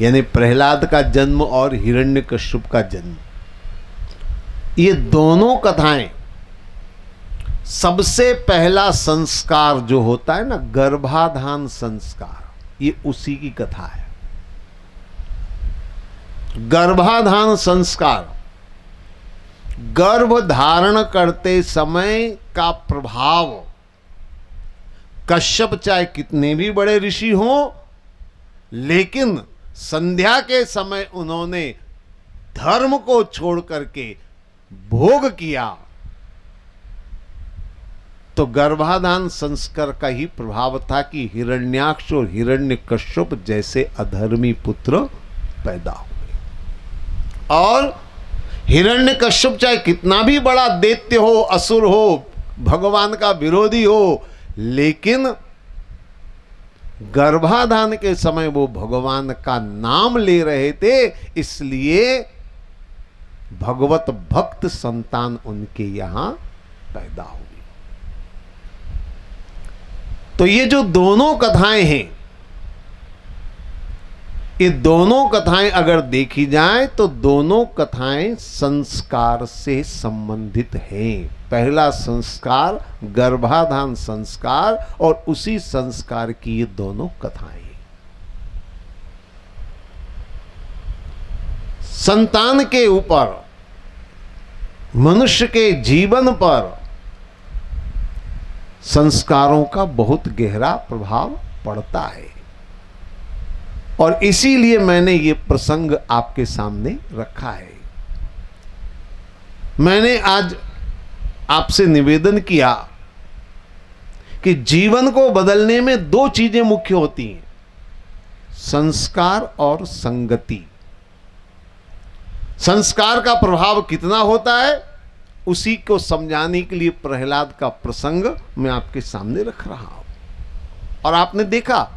यानी प्रहलाद का जन्म और हिरण्यकश्यप का जन्म, ये दोनों कथाएं सबसे पहला संस्कार जो होता है ना, गर्भाधान संस्कार, ये उसी की कथा है। गर्भाधान संस्कार, गर्भ धारण करते समय का प्रभाव, कश्यप चाहे कितने भी बड़े ऋषि हों, लेकिन संध्या के समय उन्होंने धर्म को छोड़ करके भोग किया, तो गर्भाधान संस्कार का ही प्रभाव था कि हिरण्याक्ष और हिरण्यकश्यप जैसे अधर्मी पुत्र पैदा हुए। और हिरण्यकश्यप चाहे कितना भी बड़ा दैत्य हो, असुर हो, भगवान का विरोधी हो, लेकिन गर्भाधान के समय वो भगवान का नाम ले रहे थे, इसलिए भगवत भक्त संतान उनके यहां पैदा हुई। तो ये जो दोनों कथाएं हैं, ये दोनों कथाएं अगर देखी जाए तो दोनों कथाएं संस्कार से संबंधित हैं। पहला संस्कार गर्भाधान संस्कार, और उसी संस्कार की ये दोनों कथाएं। संतान के ऊपर, मनुष्य के जीवन पर संस्कारों का बहुत गहरा प्रभाव पड़ता है, और इसीलिए मैंने ये प्रसंग आपके सामने रखा है। मैंने आज आपसे निवेदन किया कि जीवन को बदलने में दो चीजें मुख्य होती हैं, संस्कार और संगति। संस्कार का प्रभाव कितना होता है, उसी को समझाने के लिए प्रहलाद का प्रसंग मैं आपके सामने रख रहा हूं। और आपने देखा,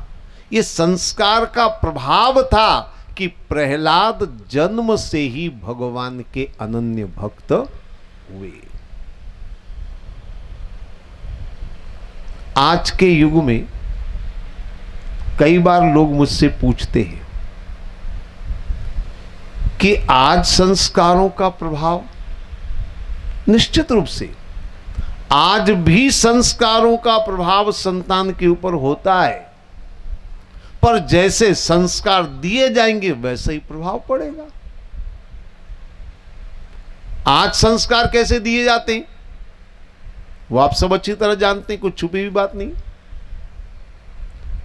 ये संस्कार का प्रभाव था कि प्रहलाद जन्म से ही भगवान के अनन्य भक्त हुए। आज के युग में कई बार लोग मुझसे पूछते हैं कि आज संस्कारों का प्रभाव, निश्चित रूप से आज भी संस्कारों का प्रभाव संतान के ऊपर होता है, पर जैसे संस्कार दिए जाएंगे वैसे ही प्रभाव पड़ेगा। आज संस्कार कैसे दिए जाते हैं वो आप सब अच्छी तरह जानते हैं, कुछ छुपी हुई बात नहीं।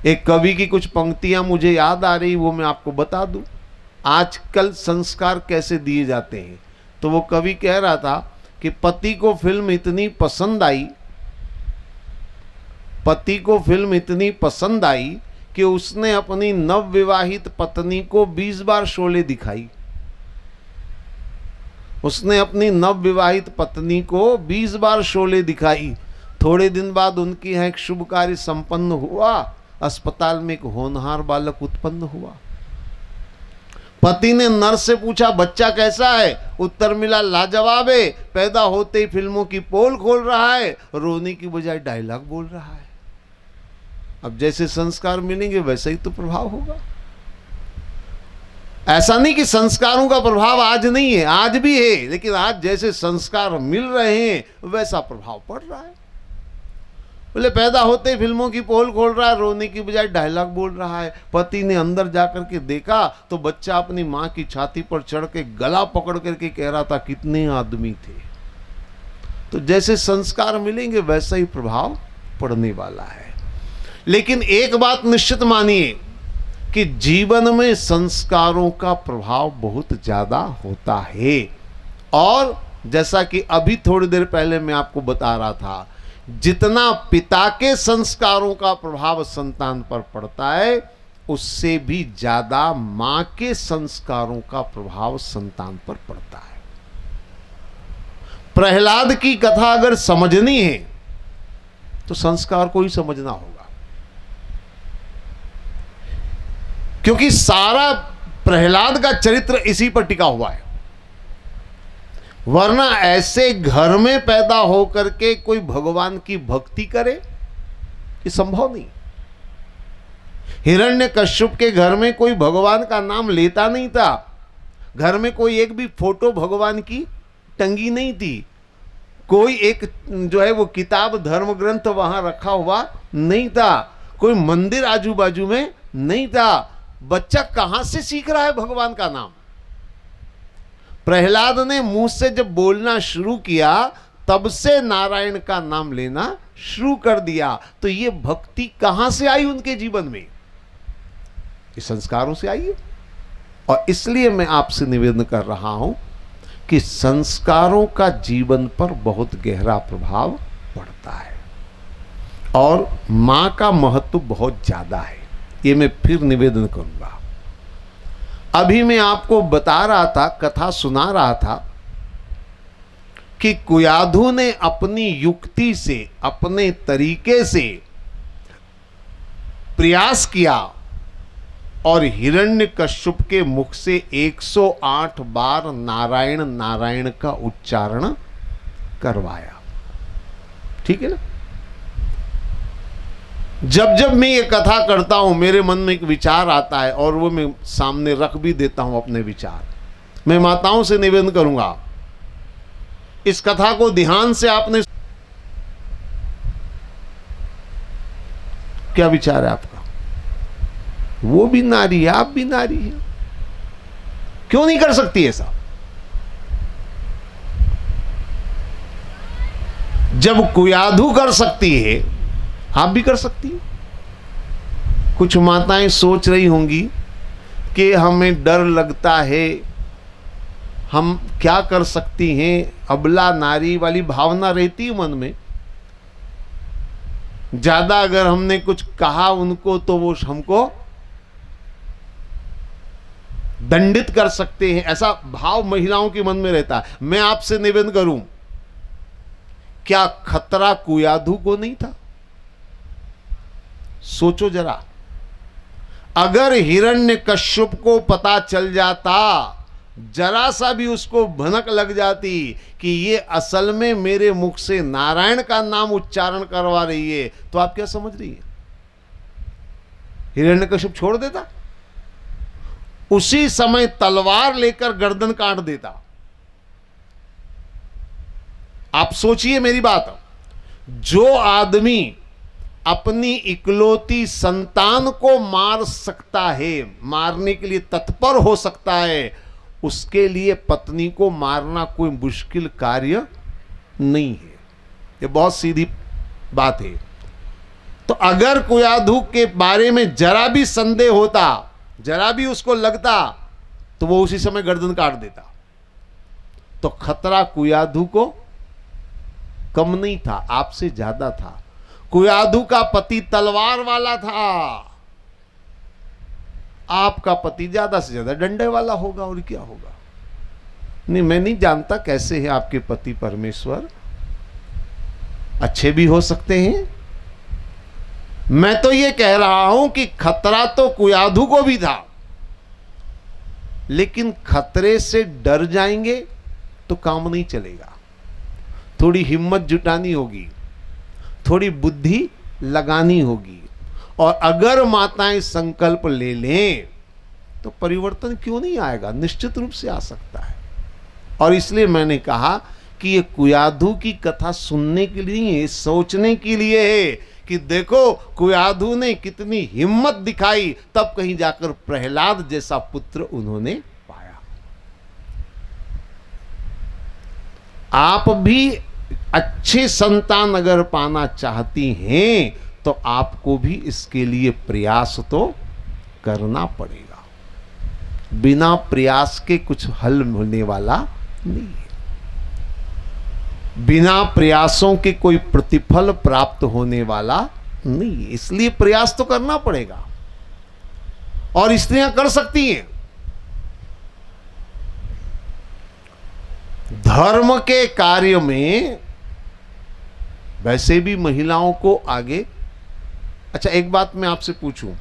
एक कवि की कुछ पंक्तियां मुझे याद आ रही, वो मैं आपको बता दूं। आजकल संस्कार कैसे दिए जाते हैं, तो वो कवि कह रहा था कि पति को फिल्म इतनी पसंद आई, पति को फिल्म इतनी पसंद आई कि उसने अपनी नवविवाहित पत्नी को 20 बार शोले दिखाई। उसने अपनी नवविवाहित पत्नी को 20 बार शोले दिखाई। थोड़े दिन बाद उनके यहाँ एक शुभ कार्य संपन्न हुआ, अस्पताल में एक होनहार बालक उत्पन्न हुआ। पति ने नर्स से पूछा बच्चा कैसा है, उत्तर मिला लाजवाब है, पैदा होते ही फिल्मों की पोल खोल रहा है, रोने की बजाय डायलॉग बोल रहा है। अब जैसे संस्कार मिलेंगे वैसा ही तो प्रभाव होगा। ऐसा नहीं कि संस्कारों का प्रभाव आज नहीं है, आज भी है, लेकिन आज जैसे संस्कार मिल रहे हैं वैसा प्रभाव पड़ रहा है। बोले पैदा होते फिल्मों की पोल खोल रहा है, रोने की बजाय डायलॉग बोल रहा है। पति ने अंदर जाकर के देखा तो बच्चा अपनी मां की छाती पर चढ़ के गला पकड़ करके कह रहा था कितने आदमी थे। तो जैसे संस्कार मिलेंगे वैसा ही प्रभाव पड़ने वाला है। लेकिन एक बात निश्चित मानिए कि जीवन में संस्कारों का प्रभाव बहुत ज्यादा होता है। और जैसा कि अभी थोड़ी देर पहले मैं आपको बता रहा था, जितना पिता के संस्कारों का प्रभाव संतान पर पड़ता है उससे भी ज्यादा मां के संस्कारों का प्रभाव संतान पर पड़ता है। प्रहलाद की कथा अगर समझनी है तो संस्कार को ही समझना होगा, क्योंकि सारा प्रहलाद का चरित्र इसी पर टिका हुआ है। वरना ऐसे घर में पैदा होकर के कोई भगवान की भक्ति करे ये संभव नहीं। हिरण्यकश्यप के घर में कोई भगवान का नाम लेता नहीं था, घर में कोई एक भी फोटो भगवान की टंगी नहीं थी, कोई एक जो है वो किताब धर्म ग्रंथ वहां रखा हुआ नहीं था, कोई मंदिर आजू बाजू में नहीं था। बच्चा कहां से सीख रहा है भगवान का नाम? प्रहलाद ने मुंह से जब बोलना शुरू किया तब से नारायण का नाम लेना शुरू कर दिया। तो ये भक्ति कहां से आई उनके जीवन में? इस संस्कारों से आई है। और इसलिए मैं आपसे निवेदन कर रहा हूं कि संस्कारों का जीवन पर बहुत गहरा प्रभाव पड़ता है और मां का महत्व बहुत ज्यादा है। ये मैं फिर निवेदन करूंगा। अभी मैं आपको बता रहा था, कथा सुना रहा था कि कुयाधु ने अपनी युक्ति से, अपने तरीके से प्रयास किया और हिरण्यकश्यप के मुख से 108 बार नारायण नारायण का उच्चारण करवाया। ठीक है ना? जब जब मैं ये कथा करता हूं मेरे मन में एक विचार आता है और वो मैं सामने रख भी देता हूं अपने विचार। मैं माताओं से निवेदन करूंगा इस कथा को ध्यान से आपने, क्या विचार है आपका? वो भी नारी है, आप भी नारी है, क्यों नहीं कर सकती ऐसा? जब कुयाधु कर सकती है आप भी कर सकती हैं। कुछ माताएं सोच रही होंगी कि हमें डर लगता है, हम क्या कर सकती हैं, अबला नारी वाली भावना रहती है मन में। ज्यादा अगर हमने कुछ कहा उनको तो वो हमको दंडित कर सकते हैं, ऐसा भाव महिलाओं के मन में रहता है। मैं आपसे निवेदन करूं, क्या खतरा कुयाधु को नहीं था? सोचो जरा, अगर हिरण्यकश्यप को पता चल जाता, जरा सा भी उसको भनक लग जाती कि ये असल में मेरे मुख से नारायण का नाम उच्चारण करवा रही है, तो आप क्या समझ रही है? हिरण्यकश्यप छोड़ देता? उसी समय तलवार लेकर गर्दन काट देता। आप सोचिए मेरी बात, जो आदमी अपनी इकलौती संतान को मार सकता है, मारने के लिए तत्पर हो सकता है, उसके लिए पत्नी को मारना कोई मुश्किल कार्य नहीं है। ये बहुत सीधी बात है। तो अगर कुयाधु के बारे में जरा भी संदेह होता, जरा भी उसको लगता, तो वो उसी समय गर्दन काट देता। तो खतरा कुयाधु को कम नहीं था, आपसे ज्यादा था। कुयाधु का पति तलवार वाला था, आपका पति ज्यादा से ज्यादा डंडे वाला होगा, और क्या होगा। नहीं, मैं नहीं जानता कैसे है आपके पति परमेश्वर, अच्छे भी हो सकते हैं। मैं तो ये कह रहा हूं कि खतरा तो कुयाधु को भी था, लेकिन खतरे से डर जाएंगे तो काम नहीं चलेगा। थोड़ी हिम्मत जुटानी होगी, थोड़ी बुद्धि लगानी होगी, और अगर माताएं संकल्प ले लें तो परिवर्तन क्यों नहीं आएगा, निश्चित रूप से आ सकता है। और इसलिए मैंने कहा कि ये कुयाधु की कथा सुनने के लिए नहीं है, सोचने के लिए है कि देखो कुयाधु ने कितनी हिम्मत दिखाई, तब कहीं जाकर प्रहलाद जैसा पुत्र उन्होंने पाया। आप भी अच्छे संतान अगर पाना चाहती हैं तो आपको भी इसके लिए प्रयास तो करना पड़ेगा। बिना प्रयास के कुछ हल होने वाला नहीं है। बिना प्रयासों के कोई प्रतिफल प्राप्त होने वाला नहीं है, इसलिए प्रयास तो करना पड़ेगा। और स्त्रियां कर सकती हैं। धर्म के कार्य में वैसे भी महिलाओं को आगे। अच्छा, एक बात मैं आपसे पूछूं,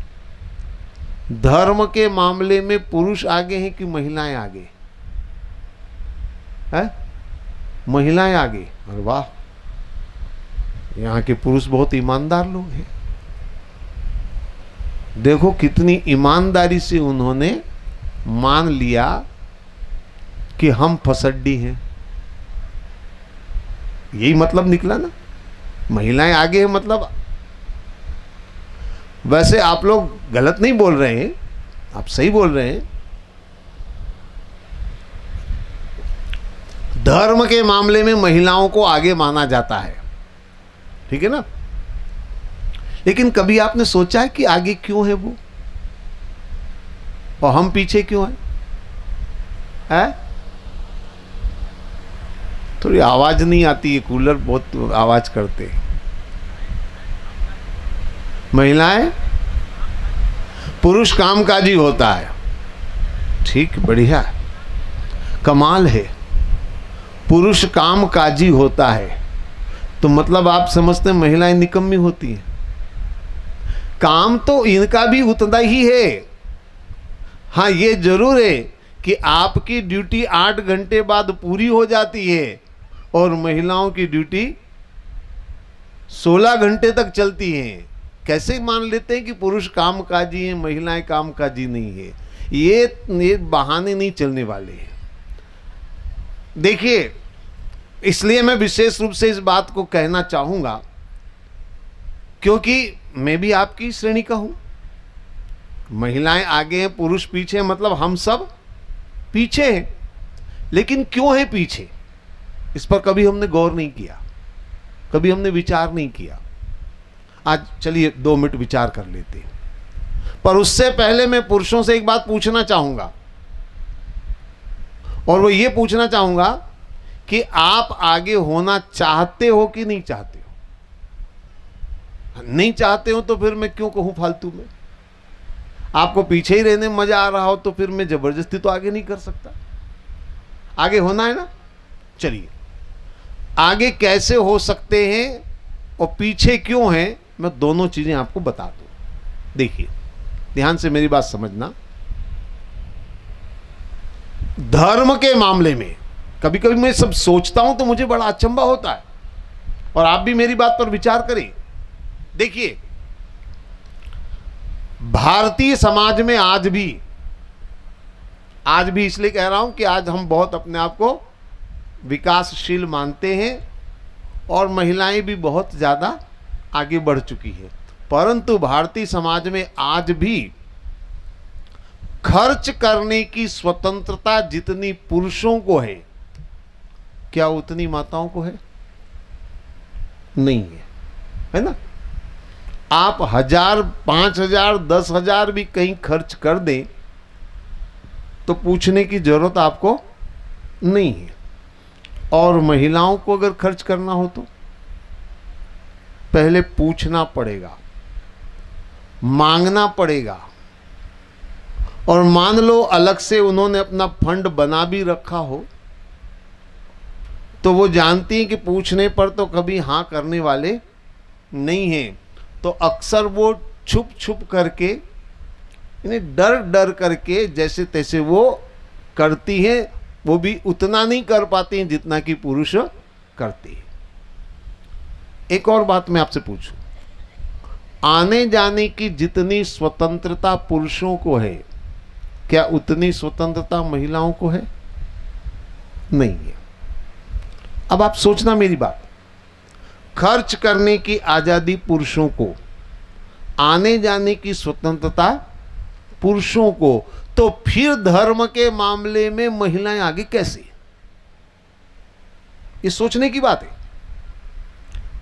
धर्म के मामले में पुरुष आगे हैं कि महिलाएं आगे हैं? महिलाएं आगे। अरे वाह, यहां के पुरुष बहुत ईमानदार लोग हैं। देखो कितनी ईमानदारी से उन्होंने मान लिया कि हम फसड्डी हैं। यही मतलब निकला ना, महिलाएं आगे हैं मतलब। वैसे आप लोग गलत नहीं बोल रहे हैं, आप सही बोल रहे हैं। धर्म के मामले में महिलाओं को आगे माना जाता है, ठीक है ना। लेकिन कभी आपने सोचा है कि आगे क्यों है वो और हम पीछे क्यों हैं? थोड़ी आवाज नहीं आती है, कूलर बहुत आवाज करते हैं। महिलाएं, पुरुष कामकाजी होता है, ठीक, बढ़िया, कमाल है। पुरुष कामकाजी होता है तो मतलब आप समझते हैं महिलाएं निकम्मी होती हैं? काम तो इनका भी उतना ही है। हाँ, ये जरूर है कि आपकी ड्यूटी 8 घंटे बाद पूरी हो जाती है और महिलाओं की ड्यूटी 16 घंटे तक चलती है। कैसे मान लेते हैं कि पुरुष कामकाजी हैं, महिलाएं कामकाजी नहीं है? ये बहाने नहीं चलने वाले हैं। देखिए, इसलिए मैं विशेष रूप से इस बात को कहना चाहूंगा क्योंकि मैं भी आपकी श्रेणी का हूं। महिलाएं आगे हैं, पुरुष पीछे हैं, मतलब हम सब पीछे हैं। लेकिन क्यों है पीछे, इस पर कभी हमने गौर नहीं किया, कभी हमने विचार नहीं किया। आज चलिए 2 मिनट विचार कर लेते हैं। पर उससे पहले मैं पुरुषों से एक बात पूछना चाहूंगा, और वो ये पूछना चाहूंगा कि आप आगे होना चाहते हो कि नहीं चाहते हो? नहीं चाहते हो तो फिर मैं क्यों कहूं फालतू में। आपको पीछे ही रहने में मजा आ रहा हो तो फिर मैं जबरदस्ती तो आगे नहीं कर सकता। आगे होना है ना। चलिए, आगे कैसे हो सकते हैं और पीछे क्यों हैं, मैं दोनों चीजें आपको बता दूं। देखिए, ध्यान से मेरी बात समझना। धर्म के मामले में कभी कभी मैं सब सोचता हूं तो मुझे बड़ा अचंभा होता है, और आप भी मेरी बात पर विचार करें। देखिए, भारतीय समाज में आज भी इसलिए कह रहा हूं कि आज हम बहुत अपने आप को विकासशील मानते हैं और महिलाएं भी बहुत ज्यादा आगे बढ़ चुकी है, परंतु भारतीय समाज में आज भी खर्च करने की स्वतंत्रता जितनी पुरुषों को है, क्या उतनी माताओं को है? नहीं है, है ना? आप 1000, 5000, 10,000 भी कहीं खर्च कर दें तो पूछने की जरूरत आपको नहीं है। और महिलाओं को अगर खर्च करना हो तो पहले पूछना पड़ेगा, मांगना पड़ेगा। और मान लो अलग से उन्होंने अपना फंड बना भी रखा हो, तो वो जानती हैं कि पूछने पर तो कभी हाँ करने वाले नहीं हैं, तो अक्सर वो छुप छुप करके, इन्हें डर डर करके जैसे तैसे वो करती हैं। वो भी उतना नहीं कर पाती हैं जितना कि पुरुष करती है। एक और बात मैं आपसे पूछूं, आने जाने की जितनी स्वतंत्रता पुरुषों को है, क्या उतनी स्वतंत्रता महिलाओं को है? नहीं है। अब आप सोचना मेरी बात, खर्च करने की आजादी पुरुषों को, आने जाने की स्वतंत्रता पुरुषों को, तो फिर धर्म के मामले में महिलाएं आगे कैसे? ये सोचने की बात है।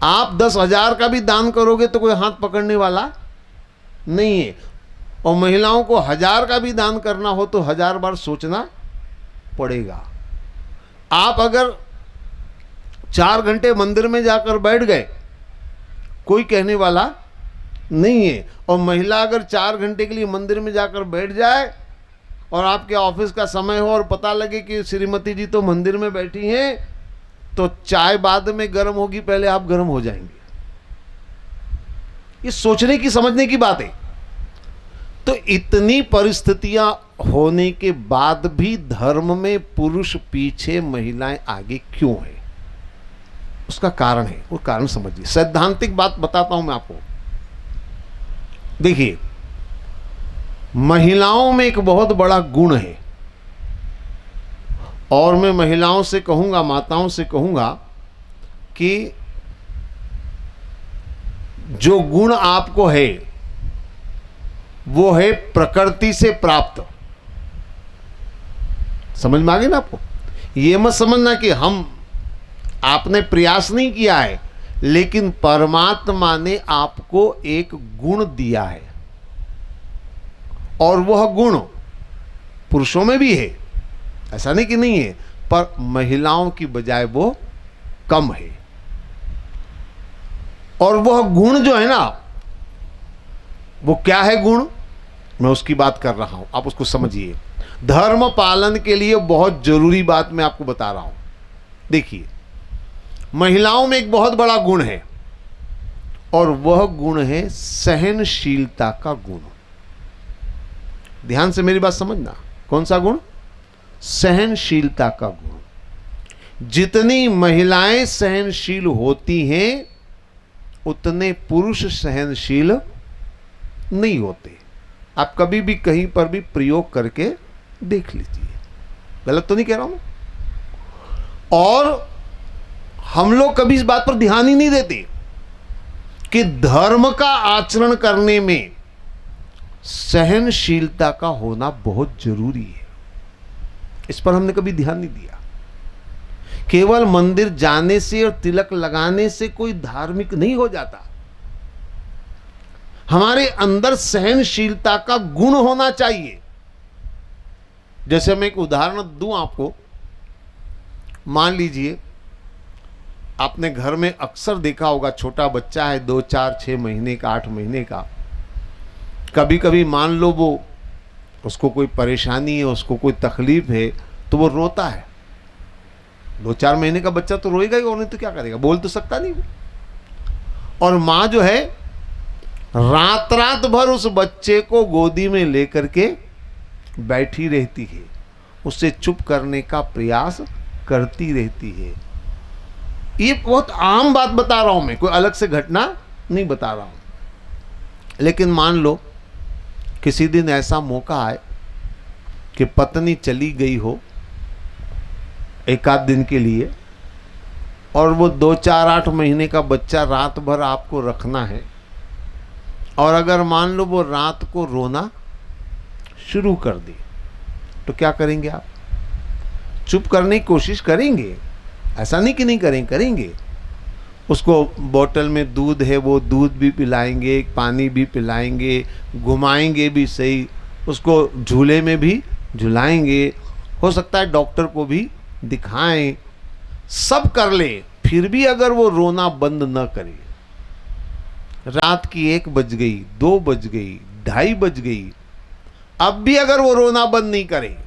आप 10,000 का भी दान करोगे तो कोई हाथ पकड़ने वाला नहीं है, और महिलाओं को 1000 का भी दान करना हो तो 1000 बार सोचना पड़ेगा। आप अगर 4 घंटे मंदिर में जाकर बैठ गए, कोई कहने वाला नहीं है। और महिला अगर 4 घंटे के लिए मंदिर में जाकर बैठ जाए और आपके ऑफिस का समय हो और पता लगे कि श्रीमती जी तो मंदिर में बैठी हैं, तो चाय बाद में गर्म होगी, पहले आप गर्म हो जाएंगे। ये सोचने की, समझने की बात है। तो इतनी परिस्थितियां होने के बाद भी धर्म में पुरुष पीछे, महिलाएं आगे क्यों है? उसका कारण है, वो कारण समझिए। सैद्धांतिक बात बताता हूं मैं आपको। देखिए, महिलाओं में एक बहुत बड़ा गुण है, और मैं महिलाओं से कहूंगा, माताओं से कहूंगा कि जो गुण आपको है वो है प्रकृति से प्राप्त। समझ में आ गई ना आपको? ये मत समझना कि आपने प्रयास नहीं किया है, लेकिन परमात्मा ने आपको एक गुण दिया है, और वह गुण पुरुषों में भी है, ऐसा नहीं कि नहीं है, पर महिलाओं की बजाय वो कम है। और वह गुण जो है ना, वो क्या है गुण, मैं उसकी बात कर रहा हूं, आप उसको समझिए। धर्म पालन के लिए बहुत जरूरी बात मैं आपको बता रहा हूं। देखिए, महिलाओं में एक बहुत बड़ा गुण है, और वह गुण है सहनशीलता का गुण। ध्यान से मेरी बात समझना। कौन सा गुण? सहनशीलता का गुण। जितनी महिलाएं सहनशील होती हैं, उतने पुरुष सहनशील नहीं होते। आप कभी भी कहीं पर भी प्रयोग करके देख लीजिए, गलत तो नहीं कह रहा हूं। और हम लोग कभी इस बात पर ध्यान ही नहीं देते कि धर्म का आचरण करने में सहनशीलता का होना बहुत जरूरी है। इस पर हमने कभी ध्यान नहीं दिया। केवल मंदिर जाने से और तिलक लगाने से कोई धार्मिक नहीं हो जाता। हमारे अंदर सहनशीलता का गुण होना चाहिए। जैसे मैं एक उदाहरण दूं आपको। मान लीजिए, आपने घर में अक्सर देखा होगा, छोटा बच्चा है 2, 4, 6 महीने का, 8 महीने का, कभी कभी मान लो वो, उसको कोई परेशानी है, उसको कोई तकलीफ है, तो वो रोता है। 2-4 महीने का बच्चा तो रोएगा ही, और नहीं तो क्या करेगा, बोल तो सकता नहीं। और माँ जो है रात रात भर उस बच्चे को गोदी में लेकर के बैठी रहती है, उसे चुप करने का प्रयास करती रहती है। ये बहुत आम बात बता रहा हूं मैं, कोई अलग से घटना नहीं बता रहा हूं। लेकिन मान लो किसी दिन ऐसा मौका आए कि पत्नी चली गई हो 1 आध दिन के लिए, और वो 2, 4, 8 महीने का बच्चा रात भर आपको रखना है, और अगर मान लो वो रात को रोना शुरू कर दे, तो क्या करेंगे आप? चुप करने की कोशिश करेंगे, ऐसा नहीं कि नहीं करेंगे। उसको बोतल में दूध है, वो दूध भी पिलाएंगे, पानी भी पिलाएंगे, घुमाएंगे भी सही, उसको झूले में भी झुलाएंगे, हो सकता है डॉक्टर को भी दिखाएं, सब कर ले, फिर भी अगर वो रोना बंद न करे, रात की 1 बज गई, 2 बज गई, 2:30 बज गई, अब भी अगर वो रोना बंद नहीं करे,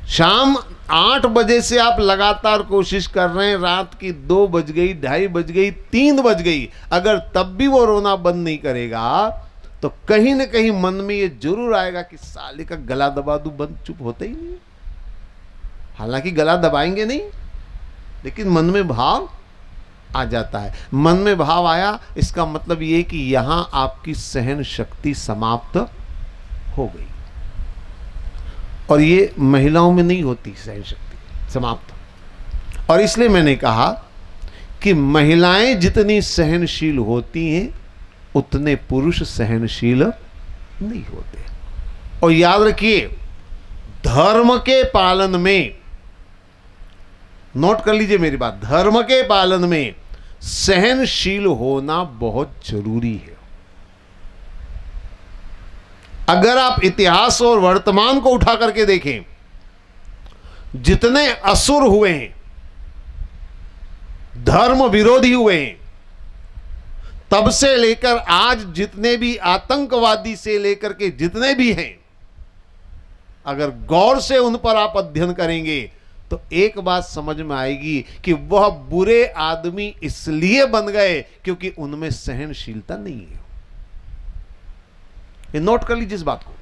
शाम 8 बजे से आप लगातार कोशिश कर रहे हैं, रात की 2 बज गई, 2:30 बज गई, 3 बज गई, अगर तब भी वो रोना बंद नहीं करेगा, तो कहीं ना कहीं मन में ये जरूर आएगा कि साले का गला दबा दूं, बंद, चुप होता ही नहीं। हालांकि गला दबाएंगे नहीं, लेकिन मन में भाव आ जाता है। मन में भाव आया, इसका मतलब ये कि यहां आपकी सहन शक्ति समाप्त हो गई, और ये महिलाओं में नहीं होती सहन शक्ति समाप्त। और इसलिए मैंने कहा कि महिलाएं जितनी सहनशील होती हैं, उतने पुरुष सहनशील नहीं होते। और याद रखिए, धर्म के पालन में, नोट कर लीजिए मेरी बात, धर्म के पालन में सहनशील होना बहुत जरूरी है। अगर आप इतिहास और वर्तमान को उठा करके देखें, जितने असुर हुए हैं, धर्म विरोधी हुए हैं, तब से लेकर आज जितने भी आतंकवादी से लेकर के जितने भी हैं, अगर गौर से उन पर आप अध्ययन करेंगे तो एक बात समझ में आएगी कि वह बुरे आदमी इसलिए बन गए क्योंकि उनमें सहनशीलता नहीं है। ये नोट कर लीजिए इस बात को,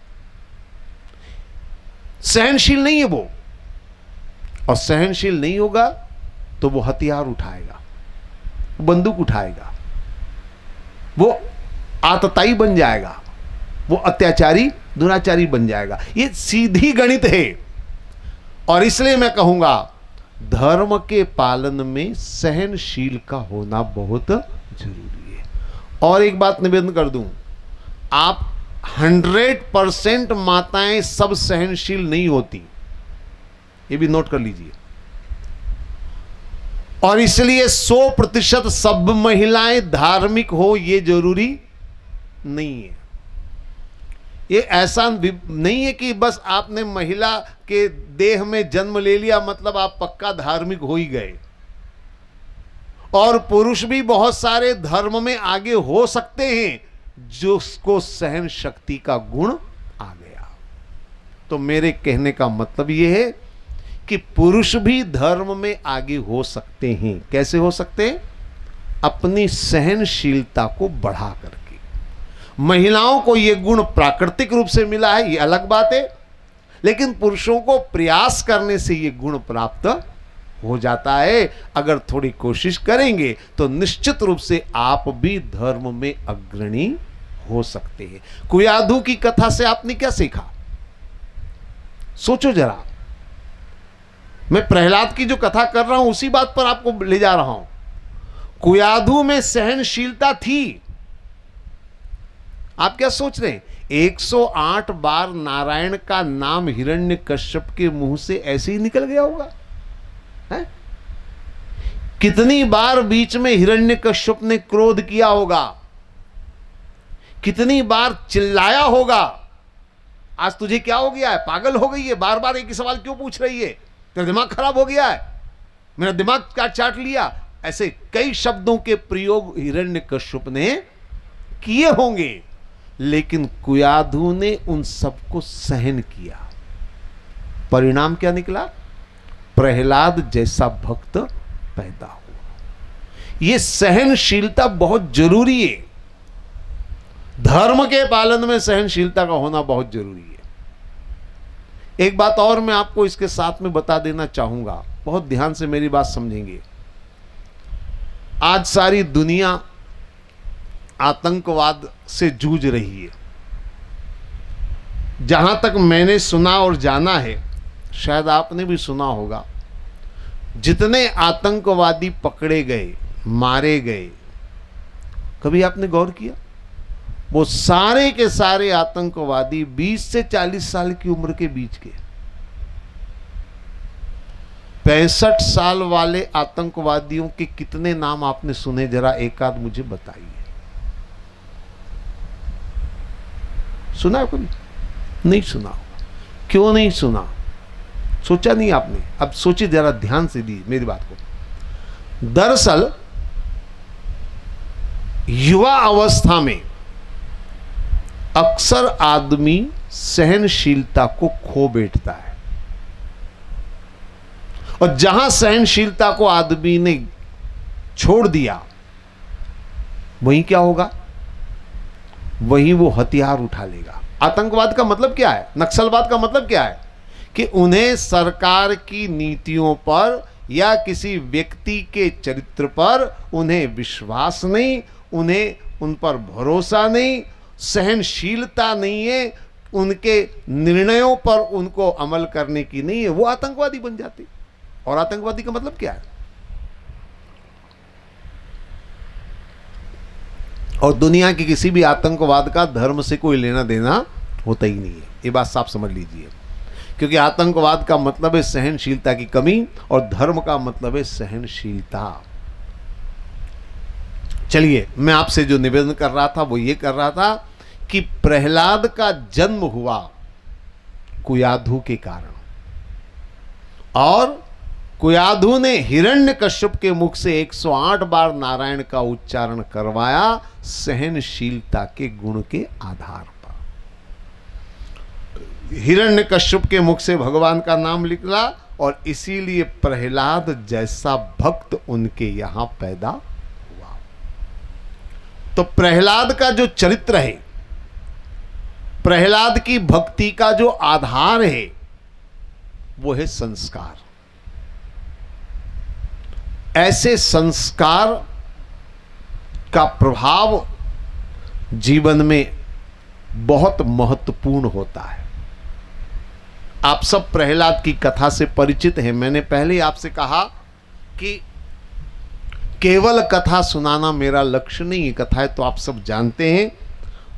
सहनशील नहीं है वो, और सहनशील नहीं होगा तो वो हथियार उठाएगा, बंदूक उठाएगा, वो आतताई बन जाएगा, वो अत्याचारी दुराचारी बन जाएगा। ये सीधी गणित है। और इसलिए मैं कहूंगा, धर्म के पालन में सहनशील का होना बहुत जरूरी है। और एक बात निवेदन कर दूं, आप 100% माताएं सब सहनशील नहीं होती, ये भी नोट कर लीजिए। और इसलिए 100% सब महिलाएं धार्मिक हो ये जरूरी नहीं है। ये ऐसा नहीं है कि बस आपने महिला के देह में जन्म ले लिया मतलब आप पक्का धार्मिक हो ही गए। और पुरुष भी बहुत सारे धर्म में आगे हो सकते हैं जिसको सहन शक्ति का गुण आ गया। तो मेरे कहने का मतलब यह है कि पुरुष भी धर्म में आगे हो सकते हैं। कैसे हो सकते हैं? अपनी सहनशीलता को बढ़ा करके। महिलाओं को यह गुण प्राकृतिक रूप से मिला है, यह अलग बात है, लेकिन पुरुषों को प्रयास करने से यह गुण प्राप्त हो जाता है। अगर थोड़ी कोशिश करेंगे तो निश्चित रूप से आप भी धर्म में अग्रणी हो सकते हैं। कुयाधु की कथा से आपने क्या सीखा? सोचो जरा। मैं प्रहलाद की जो कथा कर रहा हूं उसी बात पर आपको ले जा रहा हूं। कुयाधु में सहनशीलता थी। आप क्या सोच रहे हैं? 108 बार नारायण का नाम हिरण्यकश्यप के मुंह से ऐसे ही निकल गया होगा? है? कितनी बार बीच में हिरण्यकश्यप ने क्रोध किया होगा, कितनी बार चिल्लाया होगा, आज तुझे क्या हो गया है, पागल हो गई है, बार बार एक ही सवाल क्यों पूछ रही है, तेरा दिमाग खराब हो गया है, मेरा दिमाग क्या चाट लिया। ऐसे कई शब्दों के प्रयोग हिरण्यकश्यप ने किए होंगे, लेकिन कुयाधु ने उन सबको सहन किया। परिणाम क्या निकला? प्रहलाद जैसा भक्त पैदा हुआ। यह सहनशीलता बहुत जरूरी है। धर्म के पालन में सहनशीलता का होना बहुत जरूरी है। एक बात और मैं आपको इसके साथ में बता देना चाहूंगा, बहुत ध्यान से मेरी बात समझेंगे। आज सारी दुनिया आतंकवाद से जूझ रही है। जहां तक मैंने सुना और जाना है, शायद आपने भी सुना होगा, जितने आतंकवादी पकड़े गए, मारे गए, कभी आपने गौर किया? वो सारे के सारे आतंकवादी 20 से 40 साल की उम्र के बीच के। 65 साल वाले आतंकवादियों के कितने नाम आपने सुने? जरा एक आध मुझे बताइए। सुना कभी? नहीं सुना। क्यों नहीं सुना? सोचा नहीं आपने? अब सोचिए, जरा ध्यान से दी मेरी बात को। दरअसल युवा अवस्था में अक्सर आदमी सहनशीलता को खो बैठता है, और जहां सहनशीलता को आदमी ने छोड़ दिया, वहीं क्या होगा? वहीं वो हथियार उठा लेगा। आतंकवाद का मतलब क्या है? नक्सलवाद का मतलब क्या है? कि उन्हें सरकार की नीतियों पर या किसी व्यक्ति के चरित्र पर उन्हें विश्वास नहीं, उन्हें उन पर भरोसा नहीं, सहनशीलता नहीं है, उनके निर्णयों पर उनको अमल करने की नहीं है, वो आतंकवादी बन जाते। और आतंकवादी का मतलब क्या है? और दुनिया के किसी भी आतंकवाद का धर्म से कोई लेना देना होता ही नहीं है, ये बात साफ समझ लीजिए। क्योंकि आतंकवाद का मतलब है सहनशीलता की कमी, और धर्म का मतलब है सहनशीलता। चलिए, मैं आपसे जो निवेदन कर रहा था वो ये कर रहा था कि प्रहलाद का जन्म हुआ कुयाधु के कारण, और कुयाधु ने हिरण्यकश्यप के मुख से 108 बार नारायण का उच्चारण करवाया सहनशीलता के गुण के आधार पर। हिरण्यकश्यप के मुख से भगवान का नाम निकला, और इसीलिए प्रहलाद जैसा भक्त उनके यहां पैदा हुआ। तो प्रहलाद का जो चरित्र है, प्रहलाद की भक्ति का जो आधार है, वो है संस्कार। ऐसे संस्कार का प्रभाव जीवन में बहुत महत्वपूर्ण होता है। आप सब प्रहलाद की कथा से परिचित हैं। मैंने पहले आपसे कहा कि केवल कथा सुनाना मेरा लक्ष्य नहीं है। कथाएं तो आप सब जानते हैं।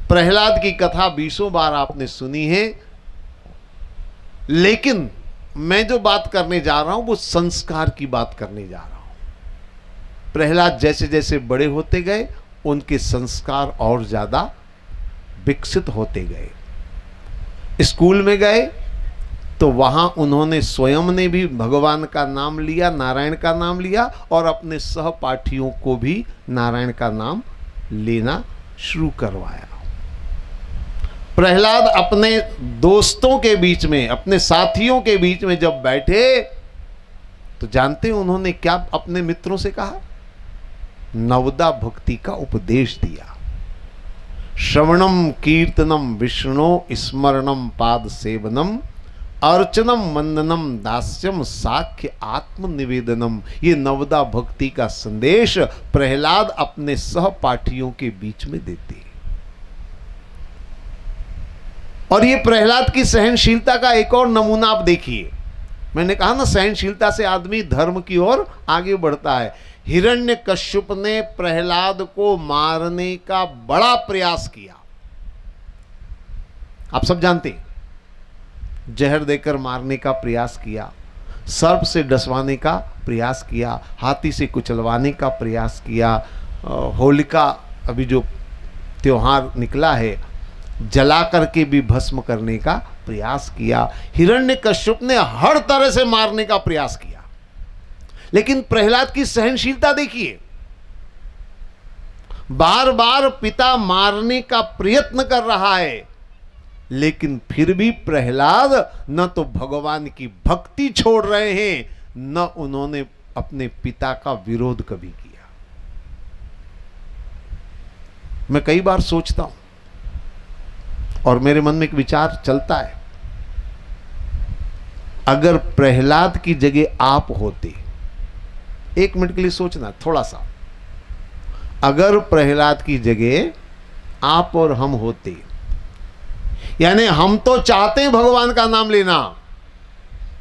प्रहलाद की कथा 20 बार आपने सुनी है, लेकिन मैं जो बात करने जा रहा हूं वो संस्कार की बात करने जा रहा हूं। प्रहलाद जैसे जैसे बड़े होते गए, उनके संस्कार और ज्यादा विकसित होते गए। स्कूल में गए तो वहां उन्होंने स्वयं ने भी भगवान का नाम लिया, नारायण का नाम लिया, और अपने सहपाठियों को भी नारायण का नाम लेना शुरू करवाया। प्रहलाद अपने दोस्तों के बीच में, अपने साथियों के बीच में जब बैठे, तो जानते हैं उन्होंने क्या अपने मित्रों से कहा? नवदा भक्ति का उपदेश दिया। श्रवणम कीर्तनम विष्णु स्मरणम पाद सेवनम अर्चनम वंदनम दास्यम साख्य आत्म निवेदनम। ये नवदा भक्ति का संदेश प्रहलाद अपने सहपाठियों के बीच में देते हैं। और ये प्रहलाद की सहनशीलता का एक और नमूना आप देखिए। मैंने कहा ना, सहनशीलता से आदमी धर्म की ओर आगे बढ़ता है। हिरण्यकश्यप ने प्रहलाद को मारने का बड़ा प्रयास किया। आप सब जानते हैं, जहर देकर मारने का प्रयास किया, सर्प से डसवाने का प्रयास किया, हाथी से कुचलवाने का प्रयास किया, होलिका अभी जो त्योहार निकला है, जला करके भी भस्म करने का प्रयास किया। हिरण्यकश्यप ने हर तरह से मारने का प्रयास किया, लेकिन प्रहलाद की सहनशीलता देखिए। बार बार पिता मारने का प्रयत्न कर रहा है, लेकिन फिर भी प्रहलाद न तो भगवान की भक्ति छोड़ रहे हैं, न उन्होंने अपने पिता का विरोध कभी किया। मैं कई बार सोचता हूं, और मेरे मन में एक विचार चलता है, अगर प्रहलाद की जगह आप होते, एक मिनट के लिए सोचना थोड़ा सा, अगर प्रहलाद की जगह आप और हम होते, यानी हम तो चाहते हैं भगवान का नाम लेना,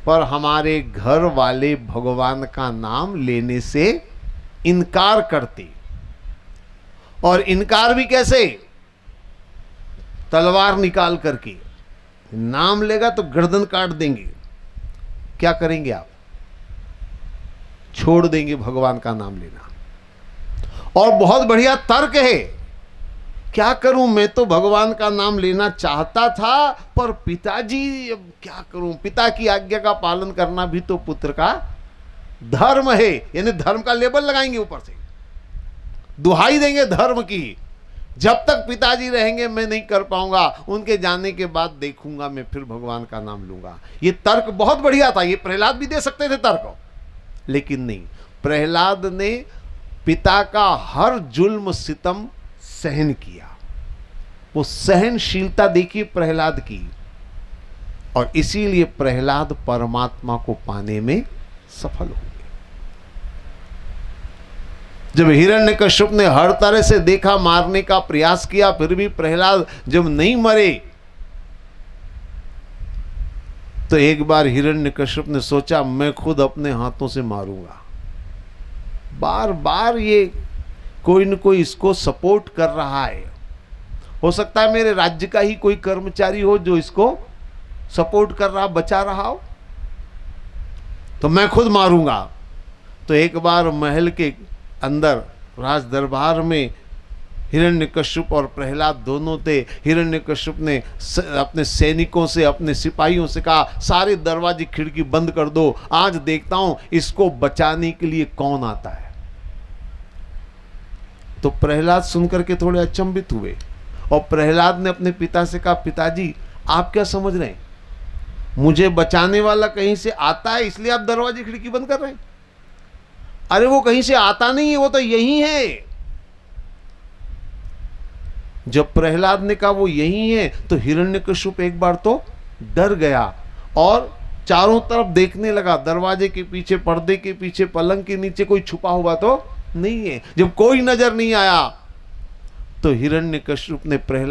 पर हमारे घर वाले भगवान का नाम लेने से इनकार करते। और इनकार भी कैसे? तलवार निकाल करके। नाम लेगा तो गर्दन काट देंगे। क्या करेंगे आप? छोड़ देंगे भगवान का नाम लेना। और बहुत बढ़िया तर्क है, क्या करूं, मैं तो भगवान का नाम लेना चाहता था, पर पिताजी, अब क्या करूं, पिता की आज्ञा का पालन करना भी तो पुत्र का धर्म है। यानी धर्म का लेबल लगाएंगे ऊपर से, दुहाई देंगे धर्म की। जब तक पिताजी रहेंगे मैं नहीं कर पाऊंगा, उनके जाने के बाद देखूंगा, मैं फिर भगवान का नाम लूंगा। ये तर्क बहुत बढ़िया था, ये प्रहलाद भी दे सकते थे तर्क, लेकिन नहीं। प्रहलाद ने पिता का हर जुल्म सितम सहन किया। वो सहनशीलता देखी प्रहलाद की, और इसीलिए प्रहलाद परमात्मा को पाने में सफल हो गए। जब हिरण्यकश्यप ने हर तरह से देखा, मारने का प्रयास किया, फिर भी प्रहलाद जब नहीं मरे, तो एक बार हिरण्यकश्यप ने सोचा मैं खुद अपने हाथों से मारूंगा। बार बार ये कोई न कोई इसको सपोर्ट कर रहा है। हो सकता है मेरे राज्य का ही कोई कर्मचारी हो जो इसको सपोर्ट कर रहा, बचा रहा हो, तो मैं खुद मारूंगा। तो एक बार महल के अंदर राज दरबार में हिरण्यकश्यप और प्रहलाद दोनों थे। हिरण्यकश्यप ने अपने सैनिकों से, अपने सिपाहियों से कहा, सारे दरवाजे खिड़की बंद कर दो, आज देखता हूं इसको बचाने के लिए कौन आता है। तो प्रहलाद सुनकर के थोड़े अचंभित हुए, और प्रहलाद ने अपने पिता से कहा, पिताजी आप क्या समझ रहे हैं, मुझे बचाने वाला कहीं से आता है इसलिए आप दरवाजे खिड़की बंद कर रहे हैं? अरे वो कहीं से आता नहीं है, वो तो यही है। जब प्रहलाद ने कहा वो यही है, तो हिरण्यकश्यप एक बार तो डर गया और चारों तरफ देखने लगा, दरवाजे के पीछे, पर्दे के पीछे, पलंग के नीचे कोई छुपा हुआ तो नहीं है। जब कोई नजर नहीं आया, तो हिरण्यकश्यप ने प्रहलाद